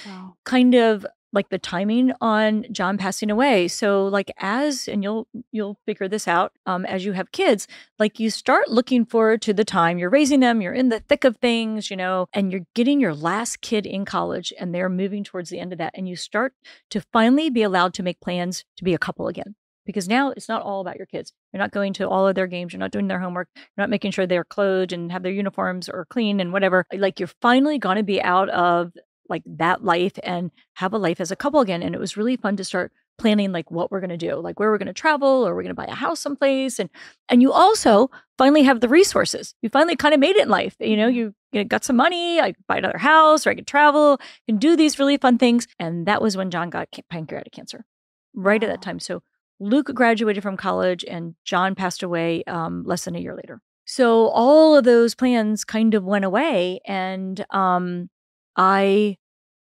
kind of like the timing on John passing away. So like and you'll figure this out as you have kids, like you start looking forward to the time you're raising them, you're in the thick of things, and you're getting your last kid in college, and they're moving towards the end of that. And you start to finally be allowed to make plans to be a couple again. Because now it's not all about your kids. You're not going to all of their games. You're not doing their homework. You're not making sure they're clothed and have their uniforms or clean and whatever. Like you're finally going to be out of like that life and have a life as a couple again. And it was really fun to start planning like what we're going to do, like where we're going to travel, or we're going to buy a house someplace. And you also finally have the resources. You finally kind of made it in life. You got some money, I could buy another house, or I could travel and do these really fun things. And that was when John got pancreatic cancer right at that time. So Luke graduated from college and John passed away less than a year later. So all of those plans kind of went away, and I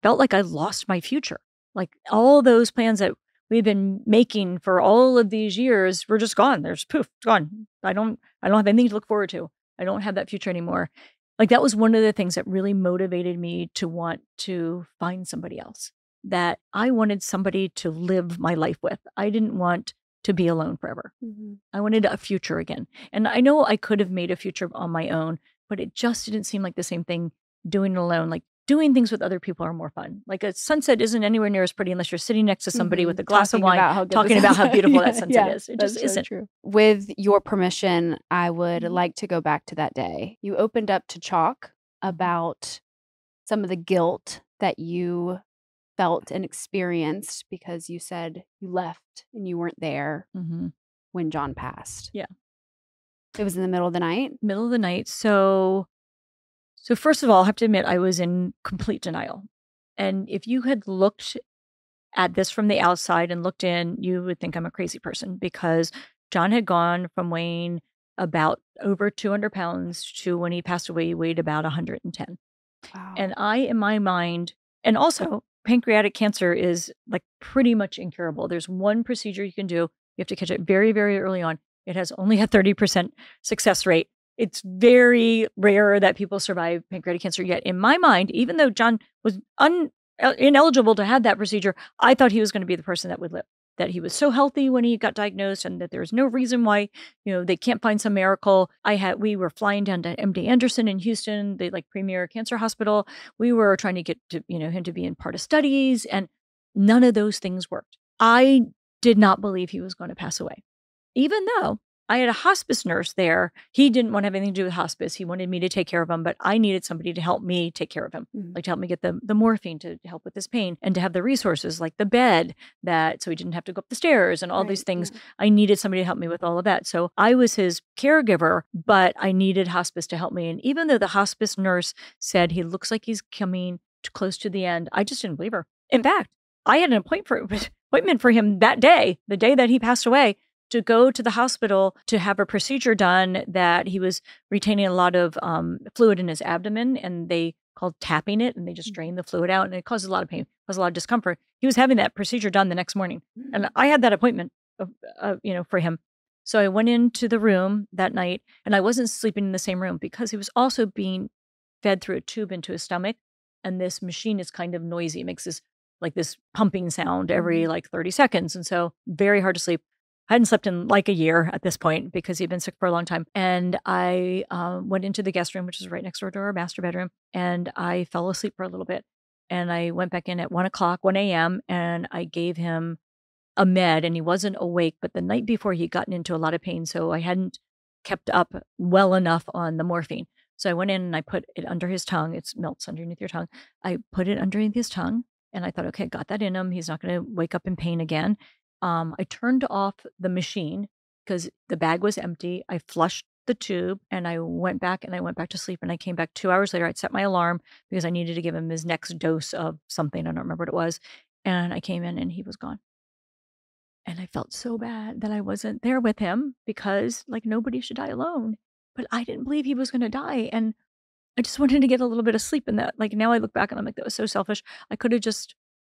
felt like I lost my future. Like all those plans that we've been making for all of these years were just gone. There's poof, gone. I don't have anything to look forward to. I don't have that future anymore. Like that was one of the things that really motivated me to want to find somebody else. That I wanted somebody to live my life with. I didn't want to be alone forever. Mhm. I wanted a future again. And I know I could have made a future on my own, but it just didn't seem like the same thing doing it alone. Like doing things with other people are more fun. Like a sunset isn't anywhere near as pretty unless you're sitting next to somebody with a glass of wine, talking about how beautiful that sunset is. It just isn't. True. With your permission, I would Mhm. like to go back to that day. You opened up to Chock about some of the guilt that you felt and experienced because you said you left and you weren't there Mhm. when John passed. Yeah. It was in the middle of the night. Middle of the night. So first of all, I have to admit I was in complete denial. And if you had looked at this from the outside and looked in, you would think I'm a crazy person because John had gone from weighing about over 200 pounds to when he passed away, he weighed about 110. Wow. And I, in my mind, and also pancreatic cancer is like pretty much incurable. There's one procedure you can do. You have to catch it very, very early on. It has only a 30% success rate. It's very rare that people survive pancreatic cancer. Yet in my mind, even though John was ineligible to have that procedure, I thought he was going to be the person that would live. That he was so healthy when he got diagnosed and that there was no reason why, they can't find some miracle. We were flying down to MD Anderson in Houston, the like premier cancer hospital. We were trying to get to, him to be in part of studies, and none of those things worked. I did not believe he was going to pass away. Even though I had a hospice nurse there, he didn't want to have anything to do with hospice. He wanted me to take care of him, but I needed somebody to help me take care of him, like to help me get the morphine to help with his pain and to have the resources like the bed so he didn't have to go up the stairs and all these things. Yeah. I needed somebody to help me with all of that. So I was his caregiver, but I needed hospice to help me. And even though the hospice nurse said he looks like he's coming close to the end, I just didn't believe her. In fact, I had an appointment for him that day, the day that he passed away, to go to the hospital to have a procedure done that he was retaining a lot of fluid in his abdomen, and they called tapping it, and they just drained the fluid out, and it causes a lot of pain, causes a lot of discomfort. He was having that procedure done the next morning, and I had that appointment, for him. So I went into the room that night, and I wasn't sleeping in the same room because he was also being fed through a tube into his stomach, and this machine is kind of noisy. It makes this pumping sound every 30 seconds, and so very hard to sleep. I hadn't slept in like a year at this point because he'd been sick for a long time. And I went into the guest room, which is right next door to our master bedroom, and I fell asleep for a little bit. And I went back in at 1 a.m., and I gave him a med, and he wasn't awake. But the night before, he'd gotten into a lot of pain, so I hadn't kept up well enough on the morphine. So I went in and I put it under his tongue. It melts underneath your tongue. I put it underneath his tongue, and I thought, okay, got that in him. He's not going to wake up in pain again. I turned off the machine because the bag was empty. I flushed the tube, and I went back to sleep. And I came back 2 hours later. I'd set my alarm because I needed to give him his next dose of something. I don't remember what it was. And I came in and he was gone. And I felt so bad that I wasn't there with him because nobody should die alone. But I didn't believe he was going to die. And I just wanted to get a little bit of sleep in that. Now I look back and I'm like, that was so selfish. I could have just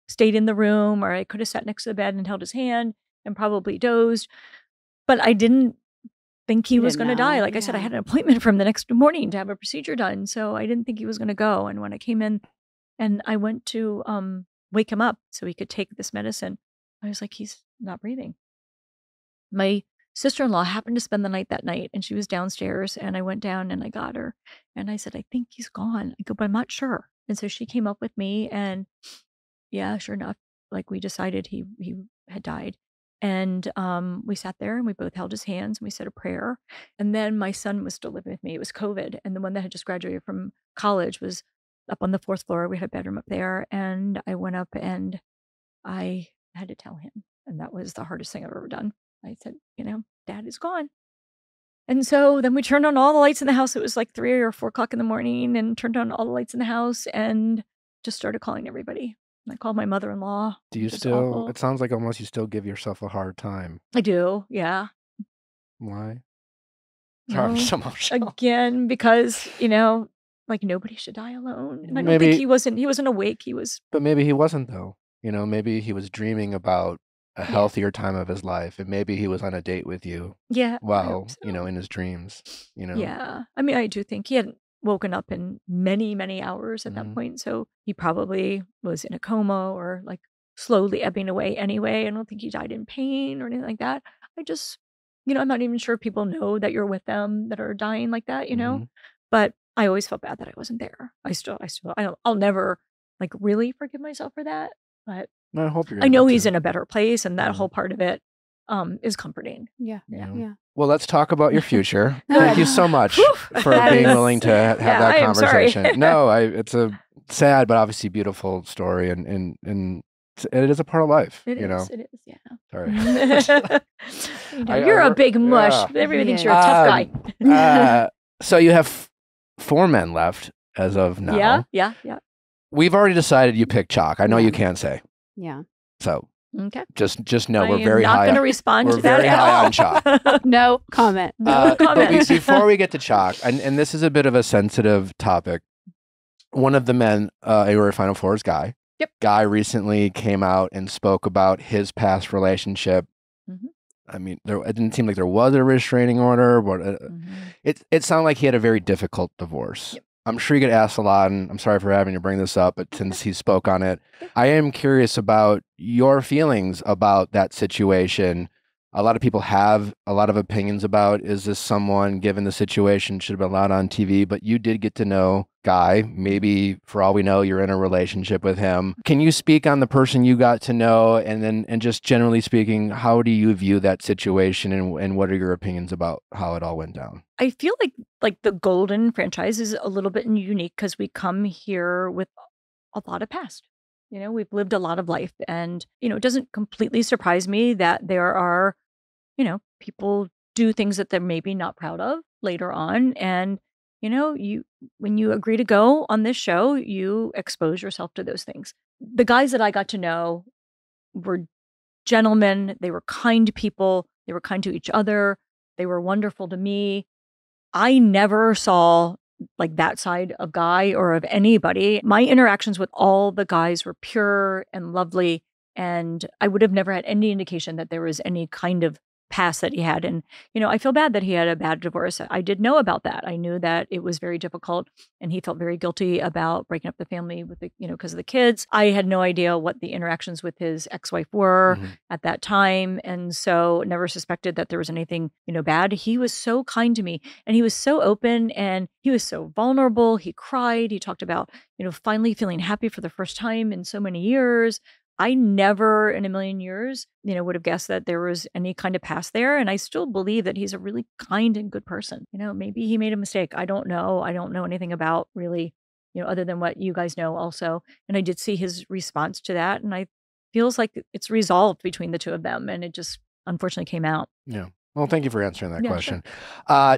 stayed in the room, or I could have sat next to the bed and held his hand and probably dozed. But I didn't think he was going to die. Like I said, I had an appointment for him the next morning to have a procedure done. So I didn't think he was going to go. And when I came in and I went to wake him up so he could take this medicine, I was like, he's not breathing. My sister-in-law happened to spend the night that night, and she was downstairs, and I went down and I got her, and I said, I think he's gone. I go, but I'm not sure. And so she came up with me, and yeah, sure enough, we decided he had died. And we sat there and we both held his hands and we said a prayer. And then my son was still living with me. It was COVID. And the one that had just graduated from college was up on the 4th floor. We had a bedroom up there. And I went up and I had to tell him. And that was the hardest thing I've ever done. I said, Dad is gone. And so then we turned on all the lights in the house. It was 3 or 4 o'clock in the morning, and turned on all the lights in the house and just started calling everybody. I called my mother-in-law. Do you still, it sounds like almost you still give yourself a hard time. I do, yeah. Why? Sorry, so emotional. Again, because, nobody should die alone. And I don't think he wasn't awake. But maybe he wasn't, though. Maybe he was dreaming about a healthier time of his life, and maybe he was on a date with you. Yeah. Well, in his dreams, Yeah. I mean, I do think he hadn't woken up in many, many hours at that point. So he probably was in a coma or slowly ebbing away anyway. I don't think he died in pain or anything like that. I just, I'm not even sure if people know that you're with them that are dying like that, Mm-hmm. but I always felt bad that I wasn't there. I'll never like really forgive myself for that, but I hope you're I know able he's to. in a better place, and that Yeah. whole part of it is comforting. Yeah. Yeah. Yeah. Well, let's talk about your future. Good. Thank you so much for That being is- willing to have Yeah, that I am sorry. conversation. No, it's a sad but obviously beautiful story, and it is a part of life. It you know. is. It is. Yeah. Sorry. You're a big mush. yeah. Everybody thinks Yeah. you're a tough guy. So you have 4 men left as of now. Yeah. We've already decided you picked Chock. I know Yeah. you can't say. Yeah. So Okay. just know I we're am very not high. going to respond we're to that very at high all. on Chock. No comment. No But comment. before we get to Chock, and this is a bit of a sensitive topic, one of the men who were Final Four is Guy. Yep. Guy recently came out and spoke about his past relationship. Mhm. I mean, it didn't seem like there was a restraining order, but it sounded like he had a very difficult divorce. Yep. I'm sure you get asked a lot, and I'm sorry for having to bring this up, but since he spoke on it, I am curious about your feelings about that situation. A lot of people have a lot of opinions about, is this someone, given the situation, should have been allowed on TV? But you did get to know Guy. Maybe, for all we know, you're in a relationship with him. Can you speak on the person you got to know? And just generally speaking, how do you view that situation, and what are your opinions about how it all went down? I feel like the Golden franchise is a little bit unique because we come here with a lot of past. We've lived a lot of life, and it doesn't completely surprise me that there are, people do things that they're maybe not proud of later on, and when you agree to go on this show, you expose yourself to those things. The guys that I got to know were gentlemen. They were kind people. They were kind to each other. They were wonderful to me. I never saw like that side of Guy or of anybody. My interactions with all the guys were pure and lovely, and I would have never had any indication that there was any kind of past that he had. And, I feel bad that he had a bad divorce. I did know about that. I knew that it was very difficult, and he felt very guilty about breaking up the family with because of the kids. I had no idea what the interactions with his ex-wife were at that time. And so never suspected that there was anything, bad. He was so kind to me, and he was so open, and he was so vulnerable. He cried. He talked about, finally feeling happy for the first time in so many years. I never in a million years, would have guessed that there was any kind of past there. And I still believe that he's a really kind and good person. Maybe he made a mistake. I don't know. I don't know anything about really, other than what you guys know also. And I did see his response to that. And I feels like it's resolved between the two of them. And it just unfortunately came out. Yeah. Well, thank you for answering that Yeah, question.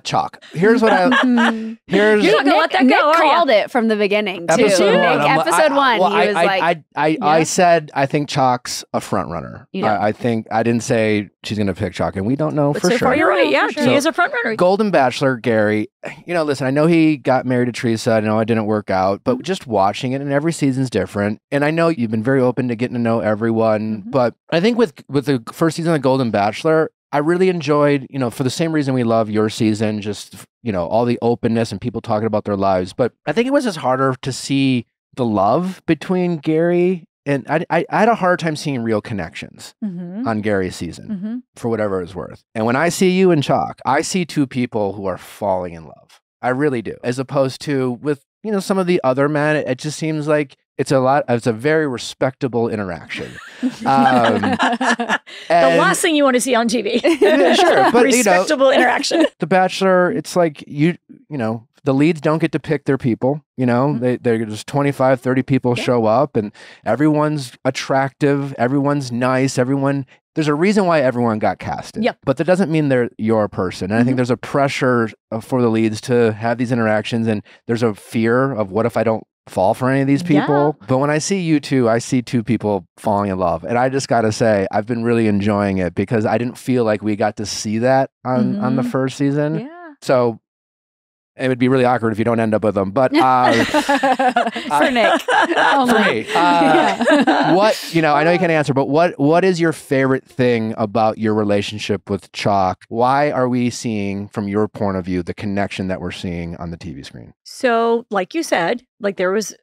Chock, here's what I here's You're not gonna let that Nick go, are ya? called it from the beginning too. episode Nick, one. episode one, Well, he was like, I said I think Chock's a front runner. You do. I think I didn't say she's going to pick Chock, and we don't know But for so sure. far, you're right. Yeah, For he sure. is a front runner. Golden Bachelor, Gary, listen, I know he got married to Teresa. I know it didn't work out, but just watching it, and every season's different. And I know you've been very open to getting to know everyone, but I think with the first season of Golden Bachelor, I really enjoyed, for the same reason we love your season, just, all the openness and people talking about their lives. But I think it was just harder to see the love between Gary and I had a hard time seeing real connections on Gary's season for whatever it's worth. And when I see you and Chock, I see two people who are falling in love. I really do. As opposed to with, some of the other men, it just seems like it's a very respectable interaction. The last thing you want to see on TV. Yeah, sure, but respectable interaction. The Bachelor, it's like the leads don't get to pick their people. They're just 25, 30 people show up, and everyone's attractive, everyone's nice, there's a reason why everyone got casted. Yep. But that doesn't mean they're your person. And I think there's a pressure for the leads to have these interactions, and there's a fear of what if I don't fall for any of these people. Yeah. But when I see you two, I see two people falling in love. And I just got to say, I've been really enjoying it because I didn't feel like we got to see that on the first season. Yeah. So it would be really awkward if you don't end up with them. But for Nick. for me, what, I know you can't answer, but what is your favorite thing about your relationship with Chock? Why are we seeing, from your point of view, the connection that we're seeing on the TV screen? So, like you said, like there was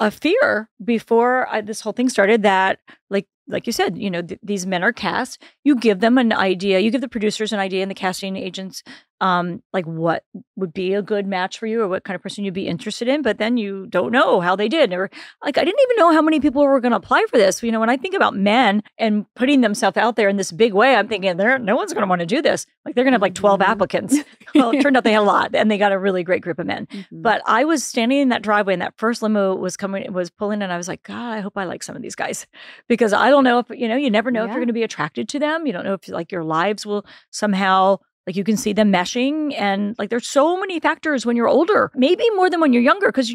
a fear before this whole thing started that like like you said, these men are cast. You give them an idea. You give the producers an idea and the casting agents, like what would be a good match for you or what kind of person you'd be interested in. But then you don't know how they did. Or like, I didn't even know how many people were going to apply for this. When I think about men and putting themselves out there in this big way, I'm thinking no one's going to want to do this. Like they're going to have like 12 applicants. Well, it turned out they had a lot and they got a really great group of men. But I was standing in that driveway and that first limo was pulling and I was like, God, I hope I like some of these guys because I don't know if, you never know if you're going to be attracted to them. You don't know if like your lives will somehow, like you can see them meshing. And like, there's so many factors when you're older, maybe more than when you're younger. Cause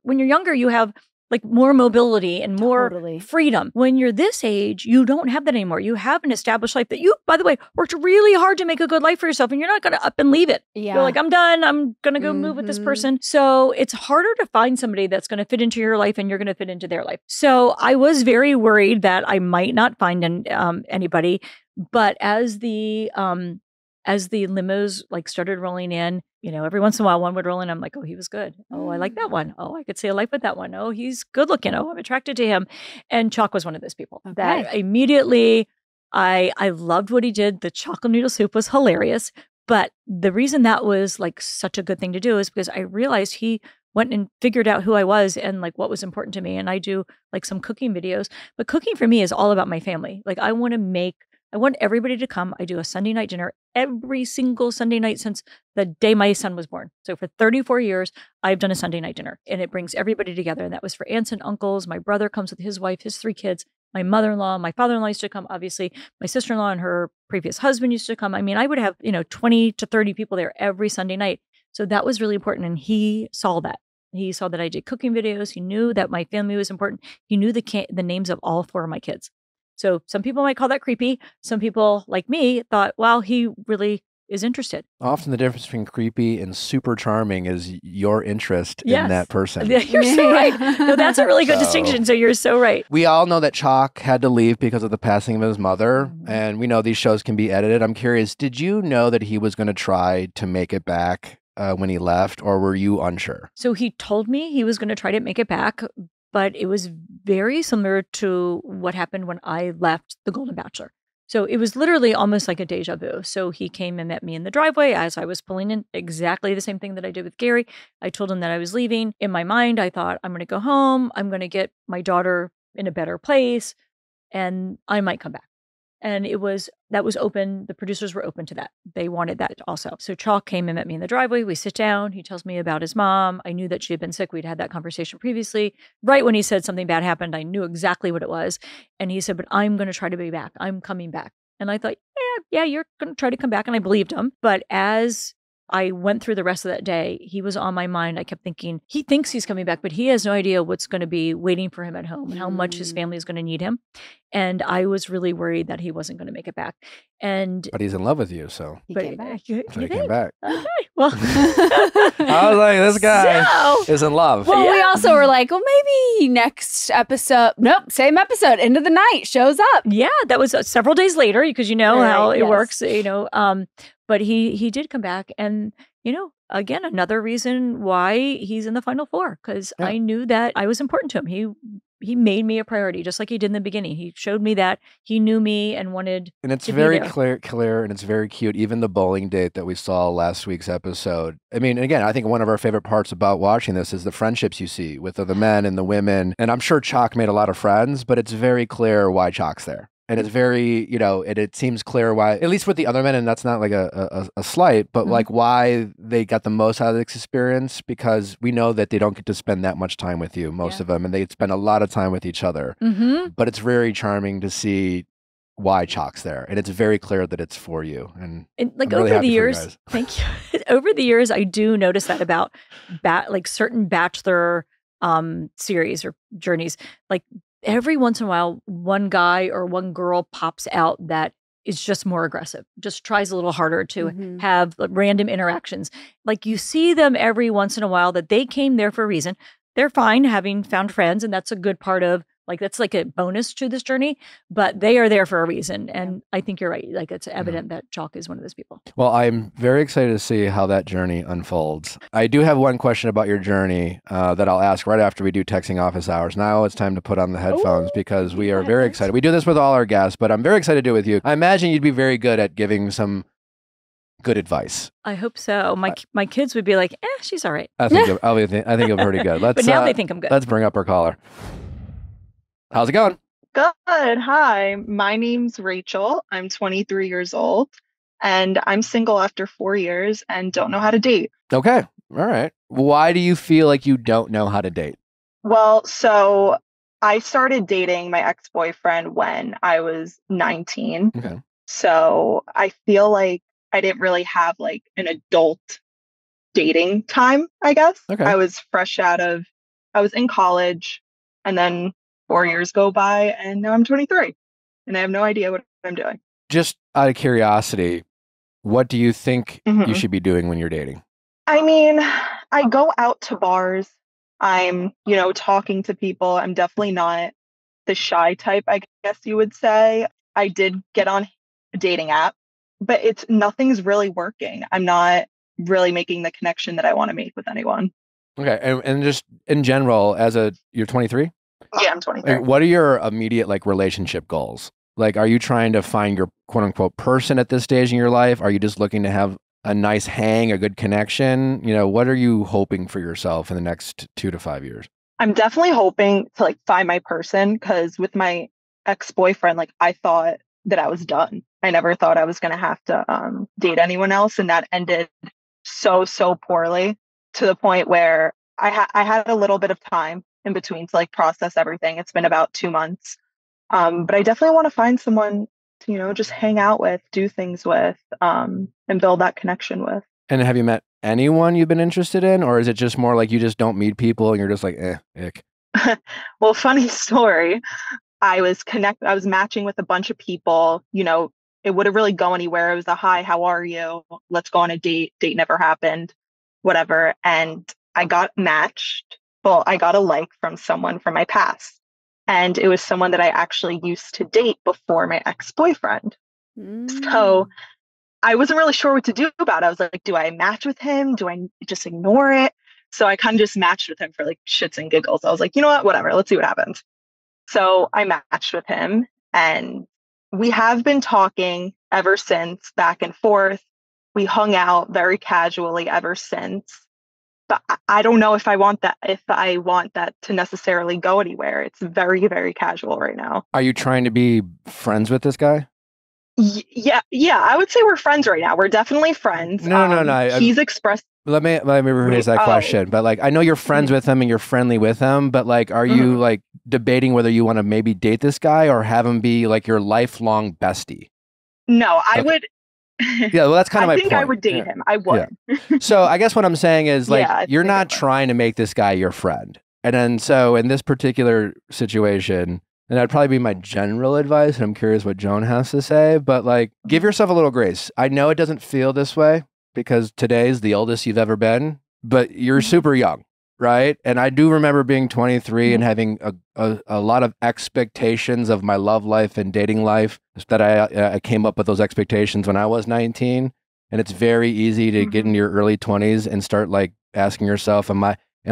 when you're younger, you have like more mobility and more freedom. When you're this age, you don't have that anymore. You have an established life that you, by the way, worked really hard to make a good life for yourself and you're not going to up and leave it. Yeah. You're like, I'm done. I'm going to go move with this person. So it's harder to find somebody that's going to fit into your life and you're going to fit into their life. So I was very worried that I might not find anybody. But as the limos like started rolling in, every once in a while one would roll in. I'm like, oh, he was good. Oh, I like that one. Oh, I could see a life with that one. Oh, he's good looking. Oh, I'm attracted to him. And Chock was one of those people that immediately I loved what he did. The chocolate noodle soup was hilarious. But the reason that was like such a good thing to do is because I realized he went and figured out who I was and like what was important to me. And I do like some cooking videos, but cooking for me is all about my family. Like I want everybody to come. I do a Sunday night dinner every single Sunday night since the day my son was born. So for 34 years, I've done a Sunday night dinner and it brings everybody together. And that was for aunts and uncles. My brother comes with his wife, his 3 kids, my mother-in-law, my father-in-law used to come, obviously. My sister-in-law and her previous husband used to come. I mean, I would have, 20 to 30 people there every Sunday night. So that was really important. And he saw that. He saw that I did cooking videos. He knew that my family was important. He knew the names of all 4 of my kids. So some people might call that creepy. Some people like me thought, well, he really is interested. Often the difference between creepy and super charming is your interest in that person. You're so right. No, that's a really good distinction. So you're so right. We all know that Chock had to leave because of the passing of his mother. And we know these shows can be edited. I'm curious, did you know that he was going to try to make it back when he left, or were you unsure? So he told me he was going to try to make it back. But it was very similar to what happened when I left the Golden Bachelor. So it was literally almost like a deja vu. So he came and met me in the driveway as I was pulling in, exactly the same thing that I did with Gary. I told him that I was leaving. In my mind, I thought, I'm going to go home. I'm going to get my daughter in a better place and I might come back. And that was open. The producers were open to that. They wanted that also. So Chock came and met me in the driveway. We sit down. He tells me about his mom. I knew that she had been sick. We'd had that conversation previously. Right when he said something bad happened, I knew exactly what it was. And he said, but I'm going to try to be back. I'm coming back. And I thought, yeah, you're going to try to come back. And I believed him. But as I went through the rest of that day, he was on my mind. I kept thinking, he thinks he's coming back, but he has no idea what's going to be waiting for him at home and how much his family is going to need him. And I was really worried that he wasn't going to make it back. But he's in love with you, so he came back. He came back. Okay. Well, I was like, this guy is in love. Well, we also were like, well, maybe next episode. Nope, same episode. End of the night shows up. Yeah, that was several days later because how it works. But he did come back, and again, another reason why he's in the final 4 because I knew that I was important to him. He made me a priority, just like he did in the beginning. He showed me that he knew me and wanted. And it's very clear, and it's very cute. Even the bowling date that we saw last week's episode. I mean, again, I think one of our favorite parts about watching this is the friendships you see with the men and the women. And I'm sure Chock made a lot of friends, but it's very clear why Chock's there. And it's very, it seems clear why, at least with the other men, and that's not like a slight, but like why they got the most out of this experience, because we know that they don't get to spend that much time with you, most of them, and they spend a lot of time with each other. But it's very charming to see why Chock's there. And it's very clear that it's for you. And like over the years, thank you. Over the years, I do notice that about certain Bachelor series or journeys, like every once in a while, one guy or one girl pops out that is just more aggressive, just tries a little harder to have random interactions. Like you see them every once in a while that they came there for a reason. They're fine having found friends. And that's a good part of Like that's like a bonus to this journey, but they are there for a reason. And I think you're right. Like it's evident that Chock is one of those people. Well, I'm very excited to see how that journey unfolds. I do have one question about your journey that I'll ask right after we do texting office hours. Now it's time to put on the headphones because we are very excited. We do this with all our guests, but I'm very excited to do it with you. I imagine you'd be very good at giving some good advice. I hope so. My kids would be like, she's all right. I think I'm pretty good. But now they think I'm good. Let's bring up our caller. How's it going? Good. Hi, my name's Rachel. I'm 23 years old and I'm single after 4 years and don't know how to date. Okay. All right. Why do you feel like you don't know how to date? Well, so I started dating my ex-boyfriend when I was 19. Okay. So I feel like I didn't really have like an adult dating time, I guess. Okay. I was in college and then 4 years go by and now I'm 23 and I have no idea what I'm doing. Just out of curiosity, what do you think you should be doing when you're dating? I mean, I go out to bars. I'm, talking to people. I'm definitely not the shy type, I guess you would say. I did get on a dating app, but nothing's really working. I'm not really making the connection that I want to make with anyone. Okay. And just in general, you're 23? Yeah, I'm 23. What are your immediate relationship goals? Like, are you trying to find your quote unquote person at this stage in your life? Are you just looking to have a nice hang, a good connection? What are you hoping for yourself in the next 2 to 5 years? I'm definitely hoping to find my person because with my ex-boyfriend, I thought that I was done. I never thought I was going to have to date anyone else. And that ended so poorly to the point where I had a little bit of time in between to process everything. It's been about 2 months. But I definitely want to find someone to, just hang out with, do things with, and build that connection with. And have you met anyone you've been interested in? Or is it just more like you just don't meet people and you're just like, ick? Well, funny story. I was matching with a bunch of people, it wouldn't really go anywhere. It was a hi, how are you? Let's go on a date. Date never happened, whatever. And I got matched. Well, I got a like from someone from my past. And it was someone that I actually used to date before my ex-boyfriend. So I wasn't really sure what to do about it. I was like, do I match with him? Do I just ignore it? So I kind of just matched with him for shits and giggles. I was like, you know what? Whatever. Let's see what happens. So I matched with him and we have been talking ever since, back and forth. We hung out very casually ever since. But I don't know if I want that to necessarily go anywhere. It's very, very casual right now. Are you trying to be friends with this guy? Yeah. I would say we're friends right now. We're definitely friends. No. He's expressed. Let me rephrase that question. But I know you're friends with him and you're friendly with him. But are you debating whether you want to maybe date this guy or have him be your lifelong bestie? No, I would. Yeah, well, that's kind of my point. I think I would date him. I would. Yeah. So I guess what I'm saying is you're not trying to make this guy your friend. And then so in this particular situation, and that'd probably be my general advice, and I'm curious what Joan has to say, but give yourself a little grace. I know it doesn't feel this way because today's the oldest you've ever been, but you're super young, right? And I do remember being 23 and having a lot of expectations of my love life and dating life that I came up with those expectations when I was 19. And it's very easy to get in your early 20s and start asking yourself, am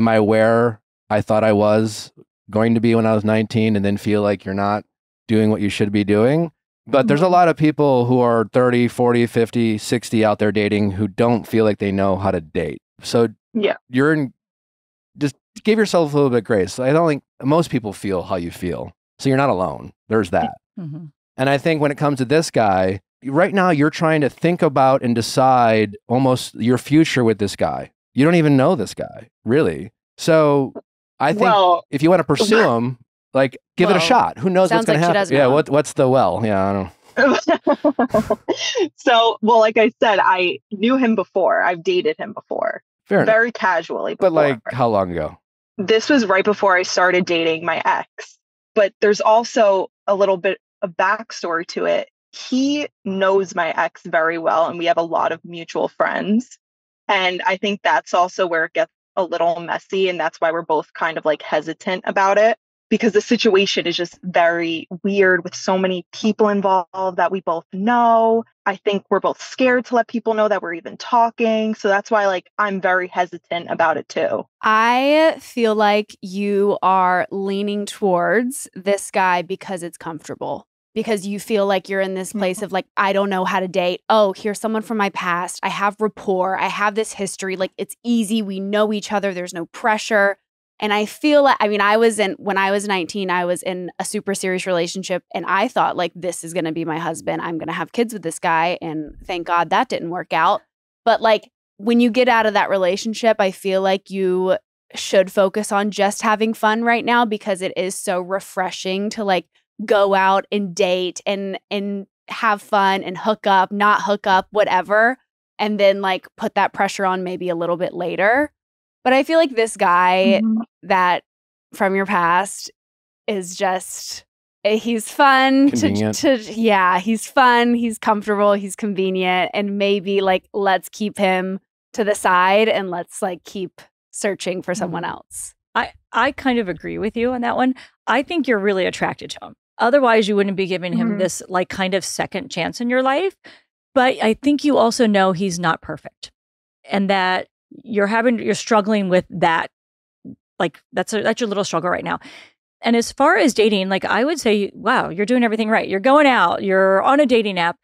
I where I thought I was going to be when I was 19, and then feel like you're not doing what you should be doing. But there's a lot of people who are 30, 40, 50, 60 out there dating who don't feel like they know how to date. So just give yourself a little bit of grace. I don't think most people feel how you feel. So you're not alone. There's that. And I think when it comes to this guy, right now you're trying to think about and decide almost your future with this guy. You don't even know this guy, really. So I think if you want to pursue him, give it a shot. Who knows what's going to happen? Yeah, what's the Yeah, I don't know. So, like I said, I knew him before. I've dated him before. Fair enough. Very casually before. But how long ago? This was right before I started dating my ex. But there's also a little bit of backstory to it. He knows my ex very well, and we have a lot of mutual friends. And I think that's also where it gets a little messy, and that's why we're both kind of hesitant about it. because the situation is just very weird with so many people involved that we both know. I think we're both scared to let people know that we're even talking. So that's why like I'm very hesitant about it too. I feel like you are leaning towards this guy because it's comfortable. Because you feel like you're in this place of like, I don't know how to date. Oh, here's someone from my past. I have rapport. I have this history. Like, it's easy. We know each other. There's no pressure. And I feel like, when I was 19, I was in a super serious relationship and I thought like, this is going to be my husband. I'm going to have kids with this guy. And thank God that didn't work out. But like, when you get out of that relationship, I feel like you should focus on just having fun right now, because it is so refreshing to like go out and date and have fun and not hook up, whatever. And then like put that pressure on maybe a little bit later. But I feel like this guy that from your past is just, he's fun. He's fun. He's comfortable. He's convenient. And maybe like, let's keep him to the side and let's like keep searching for someone else. I kind of agree with you on that one. I think you're really attracted to him. Otherwise, you wouldn't be giving him this like kind of second chance in your life. But I think you also know he's not perfect and that you're struggling with that. Like that's your little struggle right now. And as far as dating, like I would say, wow, you're doing everything right. You're going out, you're on a dating app,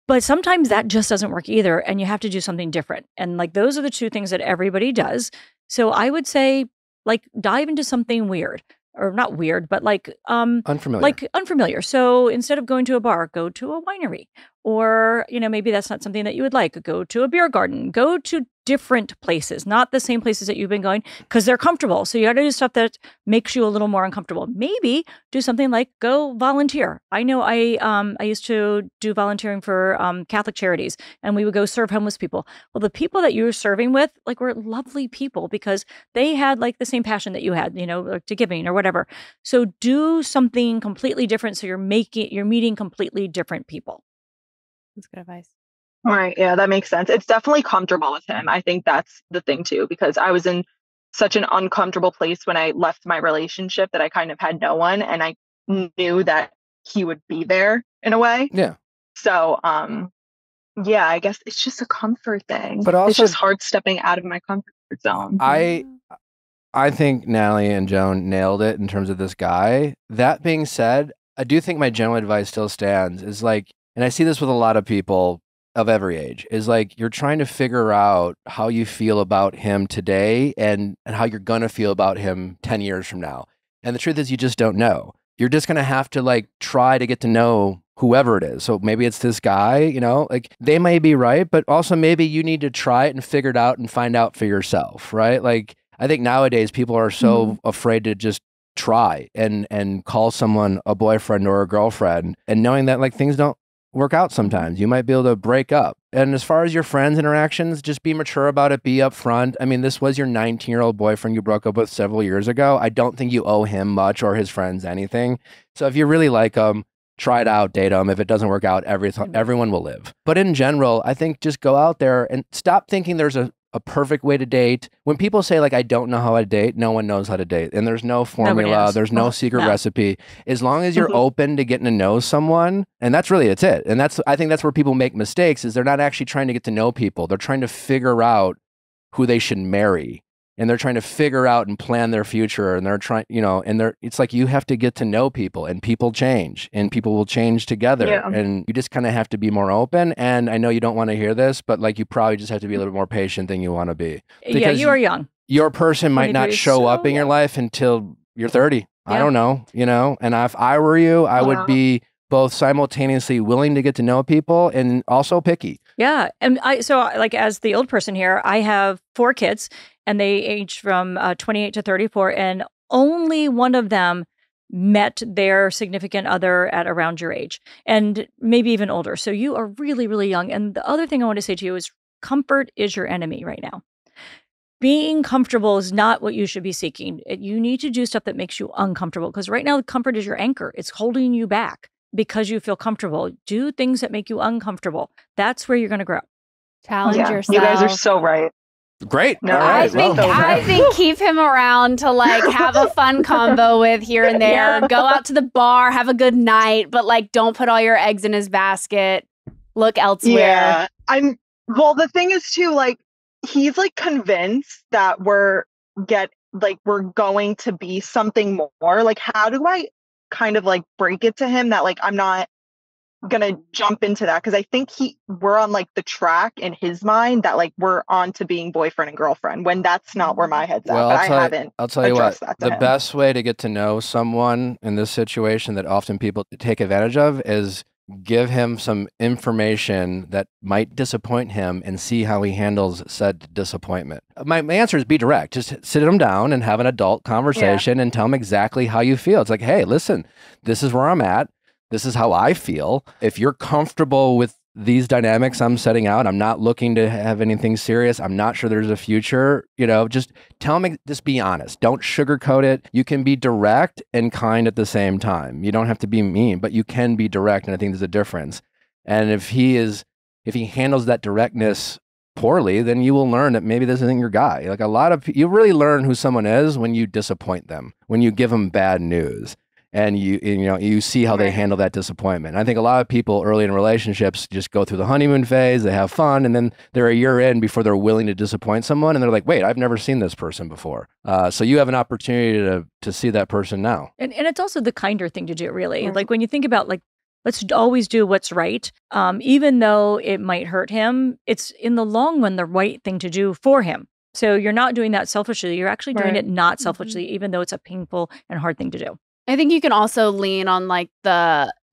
but sometimes that just doesn't work either. And you have to do something different. And like, those are the two things that everybody does. So I would say like dive into something weird. Or not weird, but like unfamiliar. Like unfamiliar. So instead of going to a bar, go to a winery. Or, maybe that's not something that you would like. Go to a beer garden. Go to different places, not the same places that you've been going, because they're comfortable. So you got to do stuff that makes you a little more uncomfortable. Maybe do something like go volunteer. I know I used to do volunteering for Catholic charities, and we would go serve homeless people. Well, the people that you were serving with, like, were lovely people because they had like the same passion that you had, like, to giving or whatever. So do something completely different. So you're meeting completely different people. That's good advice. All right. Yeah, that makes sense. It's definitely comfortable with him. I think that's the thing too, because I was in such an uncomfortable place when I left my relationship that I kind of had no one, and I knew that he would be there in a way. Yeah. So, yeah, I guess it's just a comfort thing. But also, it's just hard stepping out of my comfort zone. I think Natalie and Joan nailed it in terms of this guy. That being said, I do think my general advice still stands, is like, and I see this with a lot of people of every age, is like, you're trying to figure out how you feel about him today and how you're going to feel about him 10 years from now. And the truth is, you just don't know. You're just going to have to like try to get to know whoever it is. So maybe it's this guy, like they may be right, but also maybe you need to try it and figure it out and find out for yourself, right? Like, I think nowadays people are so afraid to just try and call someone a boyfriend or a girlfriend, and knowing that like things don't work out sometimes. You might be able to break up. And as far as your friends' interactions, just be mature about it, be upfront. I mean, this was your 19-year-old boyfriend you broke up with several years ago. I don't think you owe him much or his friends anything. So if you really like him, try it out, date him. If it doesn't work out, everyone will live. But in general, I think just go out there and stop thinking there's a perfect way to date. When people say like, I don't know how to date, no one knows how to date. And there's no formula, there's no secret recipe. As long as you're open to getting to know someone, and that's really, it's it. And I think that's where people make mistakes, is they're not actually trying to get to know people. They're trying to figure out who they should marry. And they're trying to figure out and plan their future. And they're trying, it's like, you have to get to know people, and people change, and people will change together. Yeah. And you just kind of have to be more open. And I know you don't want to hear this, but like, you probably just have to be a little more patient than you want to be. Yeah, you are young. Your person might not show up in your life until you're 30. Yeah. I don't know, and if I were you, I would be both simultaneously willing to get to know people and also picky. Yeah. And so like, as the old person here, I have 4 kids, and they aged from 28 to 34, and only one of them met their significant other at around your age, and maybe even older. So you are really, really young. And the other thing I want to say to you is, comfort is your enemy right now. Being comfortable is not what you should be seeking. You need to do stuff that makes you uncomfortable, because right now, comfort is your anchor. It's holding you back because you feel comfortable. Do things that make you uncomfortable. That's where you're going to grow. Challenge yourself. You guys are so right. Great. No, All right. I think keep him around to like have a fun combo with here and there. Go out to the bar, have a good night, but like don't put all your eggs in his basket. Look elsewhere. Yeah. Well, the thing is too, like, he's like convinced that we're going to be something more. Like, how do I kind of like break it to him that like I'm not gonna jump into that? Because I think we're on like the track in his mind that like we're on to being boyfriend and girlfriend, when that's not where my head's at. But I'll tell you what, the best way to get to know someone in this situation that often people take advantage of is give him some information that might disappoint him and see how he handles said disappointment. My answer is be direct. Just sit him down and have an adult conversation and tell him exactly how you feel. It's like, hey, listen, this is where I'm at. This is how I feel. If you're comfortable with these dynamics I'm setting out, I'm not looking to have anything serious. I'm not sure there's a future. Just tell me, just be honest. Don't sugarcoat it. You can be direct and kind at the same time. You don't have to be mean, but you can be direct. And I think there's a difference. And if he handles that directness poorly, then you will learn that maybe this isn't your guy. Like you really learn who someone is when you disappoint them, when you give them bad news. And you see how they handle that disappointment. And I think a lot of people early in relationships just go through the honeymoon phase, they have fun, and then they're a year in before they're willing to disappoint someone, and they're like, wait, I've never seen this person before. So you have an opportunity to see that person now. And it's also the kinder thing to do, really. Like when you think about like, let's always do what's right. Even though it might hurt him, it's in the long run the right thing to do for him. So you're not doing that selfishly. You're actually doing it not selfishly, even though it's a painful and hard thing to do. I think you can also lean on like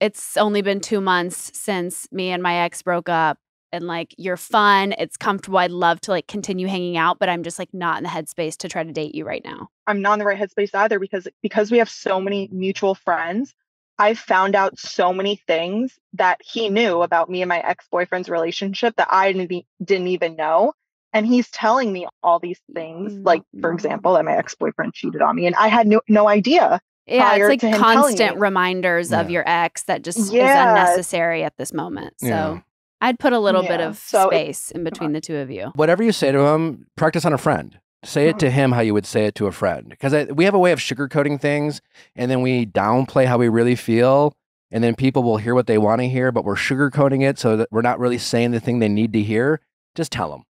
it's only been 2 months since me and my ex broke up, and like you're fun, it's comfortable. I'd love to like continue hanging out, but I'm just like not in the headspace to try to date you right now. I'm not in the right headspace either because we have so many mutual friends. I found out so many things that he knew about me and my ex-boyfriend's relationship that I didn't even know. And he's telling me all these things, like, for example, that my ex-boyfriend cheated on me. And I had no idea. Yeah, it's like constant reminders of your ex that just is unnecessary at this moment. So I'd put a little bit of space in between the two of you. Whatever you say to him, practice on a friend. Say it to him how you would say it to a friend. Because we have a way of sugarcoating things, and then we downplay how we really feel, and then people will hear what they want to hear, but we're sugarcoating it so that we're not really saying the thing they need to hear. Just tell him.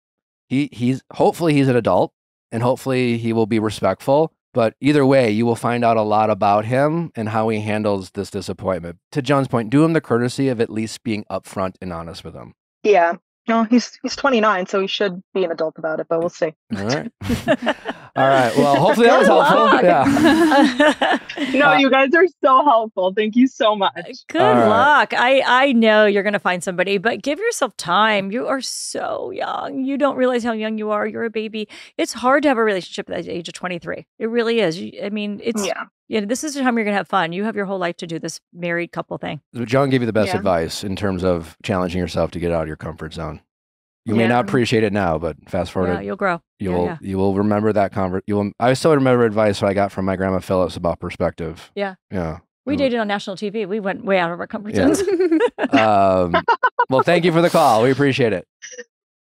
Hopefully he's an adult, and hopefully he will be respectful. But either way, you will find out a lot about him and how he handles this disappointment. To Joan's point, do him the courtesy of at least being upfront and honest with him. Yeah. No, he's 29, so he should be an adult about it, but we'll see. All right. All right. Well, hopefully that was helpful. Yeah. No, you guys are so helpful. Thank you so much. Good luck. I know you're going to find somebody, but give yourself time. You are so young. You don't realize how young you are. You're a baby. It's hard to have a relationship at the age of 23. It really is. This is the time you're going to have fun. You have your whole life to do this married couple thing. Joan gave you the best advice in terms of challenging yourself to get out of your comfort zone. You may not appreciate it now, but fast forward. Yeah, you'll grow. You will remember that I still remember advice I got from my grandma Phyllis about perspective. Yeah. Yeah. We dated on national TV. We went way out of our comfort zones. Well, thank you for the call. We appreciate it.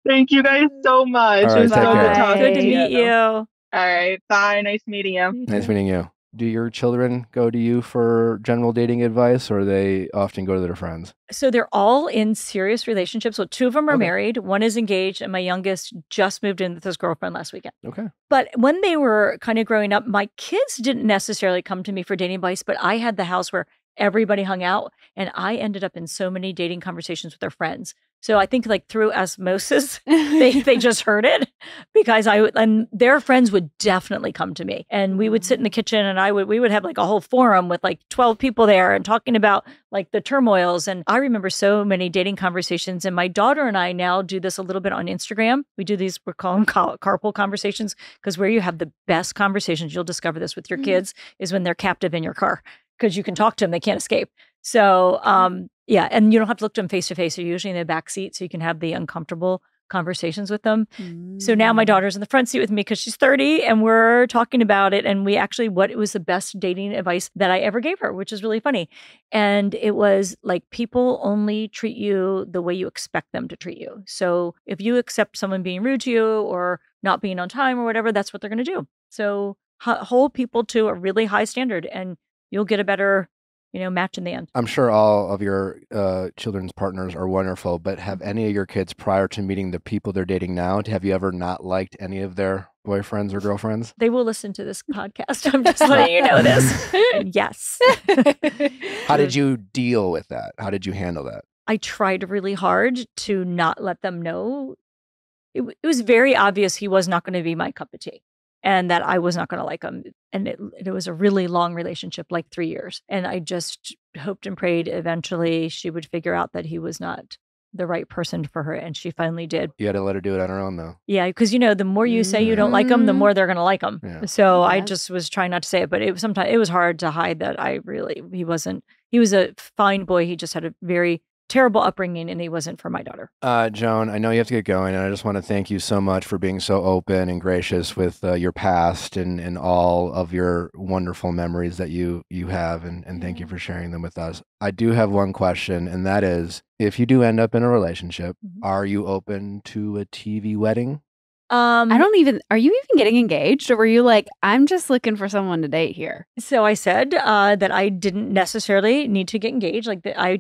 Thank you guys so much. All right, it was so good talking Good to meet you. All right. Bye. Nice meeting you. Nice meeting you. Do your children go to you for general dating advice, or they often go to their friends? So they're all in serious relationships. So 2 of them are married. 1 is engaged, and my youngest just moved in with his girlfriend last weekend. Okay. But when they were kind of growing up, my kids didn't necessarily come to me for dating advice, but I had the house where everybody hung out, and I ended up in so many dating conversations with their friends. So I think like through osmosis, they just heard it because and their friends would definitely come to me, and we would sit in the kitchen, and we would have like a whole forum with like 12 people there and talking about like the turmoils. And I remember so many dating conversations, and my daughter and I now do this a little bit on Instagram. We do these, we call them carpool conversations, because where you have the best conversations, you'll discover this with your kids, is when they're captive in your car, because you can talk to them, they can't escape. So, and you don't have to look to them face to face. They're usually in the back seat, so you can have the uncomfortable conversations with them. So now my daughter's in the front seat with me because she's 30, and we're talking about it. And it was the best dating advice that I ever gave her, which is really funny. And it was like, people only treat you the way you expect them to treat you. So if you accept someone being rude to you or not being on time or whatever, that's what they're going to do. So hold people to a really high standard and you'll get a better, match in the end. I'm sure all of your children's partners are wonderful, but have any of your kids, prior to meeting the people they're dating now, have you ever not liked any of their boyfriends or girlfriends? They will listen to this podcast. I'm just letting you know this. And yes. How did you deal with that? How did you handle that? I tried really hard to not let them know. It was very obvious he was not going to be my cup of tea and that I was not going to like him. And it was a really long relationship, like 3 years. And I just hoped and prayed eventually she would figure out that he was not the right person for her. And she finally did. You had to let her do it on her own, though. Yeah, because, the more you say you don't like them, the more they're going to like them. Yeah. So I just was trying not to say it. But it was hard to hide that he was a fine boy. He just had a very terrible upbringing and he wasn't for my daughter. Joan, I know you have to get going, and I just want to thank you so much for being so open and gracious with your past and all of your wonderful memories that you have, and thank you for sharing them with us. I do have one question, and that is, if you do end up in a relationship, are you open to a TV wedding? Are you even getting engaged, or were you like, I'm just looking for someone to date here? So I said that I didn't necessarily need to get engaged. Like that, I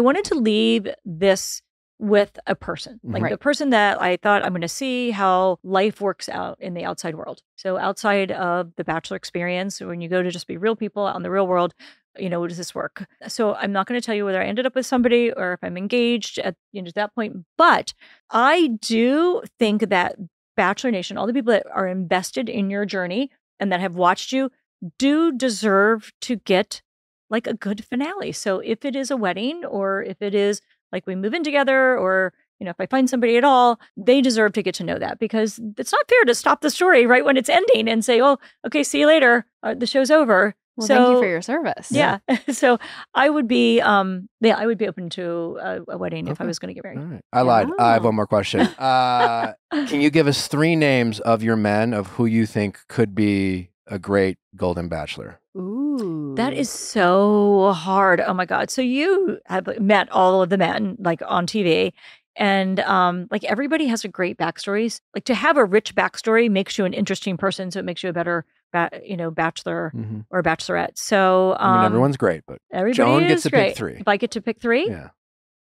wanted to leave this with a person, like the person that I thought I'm going to see how life works out in the outside world. So outside of the Bachelor experience, when you go to just be real people out in the real world, does this work? So I'm not going to tell you whether I ended up with somebody or if I'm engaged at that point. But I do think that Bachelor Nation, all the people that are invested in your journey and that have watched you, do deserve to get like a good finale. So if it is a wedding, or if it is like we move in together, or if I find somebody at all, they deserve to get to know that, because it's not fair to stop the story right when it's ending and say, oh, okay, see you later. The show's over. Well, thank you for your service. Yeah. So I would be, I would be open to a wedding if I was going to get married. All right. I lied. I have one more question. Can you give us 3 names of your men of who you think could be a great Golden Bachelor? Ooh. That is so hard. Oh my God. So you have met all of the men like on TV. And like everybody has a great backstories. Like to have a rich backstory makes you an interesting person. So it makes you a better bachelor or bachelorette. So everyone's great, but Joan gets to pick 3. If I get to pick 3, yeah.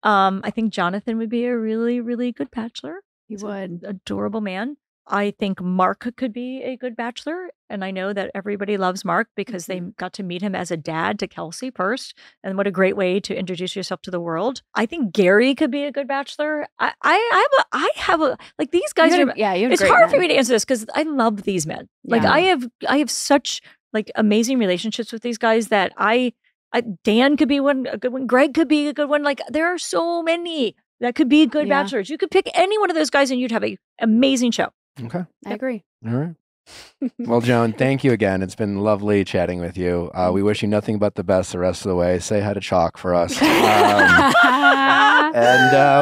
I think Jonathan would be a really, really good bachelor. He would. Adorable man. I think Mark could be a good bachelor. And I know that everybody loves Mark because they got to meet him as a dad to Kelsey first. And what a great way to introduce yourself to the world. I think Gary could be a good bachelor. I have a like these guys are. Yeah, you have it's hard for me to answer this because I love these men. Like I have such like amazing relationships with these guys that Dan could be a good one. Greg could be a good one. Like there are so many that could be good bachelors. You could pick any one of those guys and you'd have an amazing show. Okay. I agree. All right. Well, Joan, thank you again. It's been lovely chatting with you. We wish you nothing but the best the rest of the way. Say hi to Chock for us. And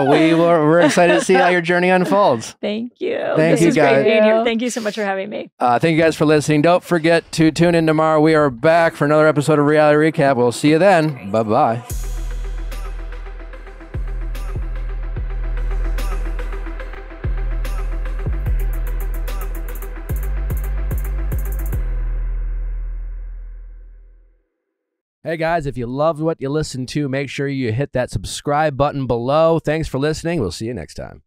we're excited to see how your journey unfolds. Thank you. Thank you, guys. Great being here. Thank you so much for having me. Thank you guys for listening. Don't forget to tune in tomorrow. We are back for another episode of Reality Recap. We'll see you then. Bye-bye. Hey guys, if you loved what you listened to, make sure you hit that subscribe button below. Thanks for listening. We'll see you next time.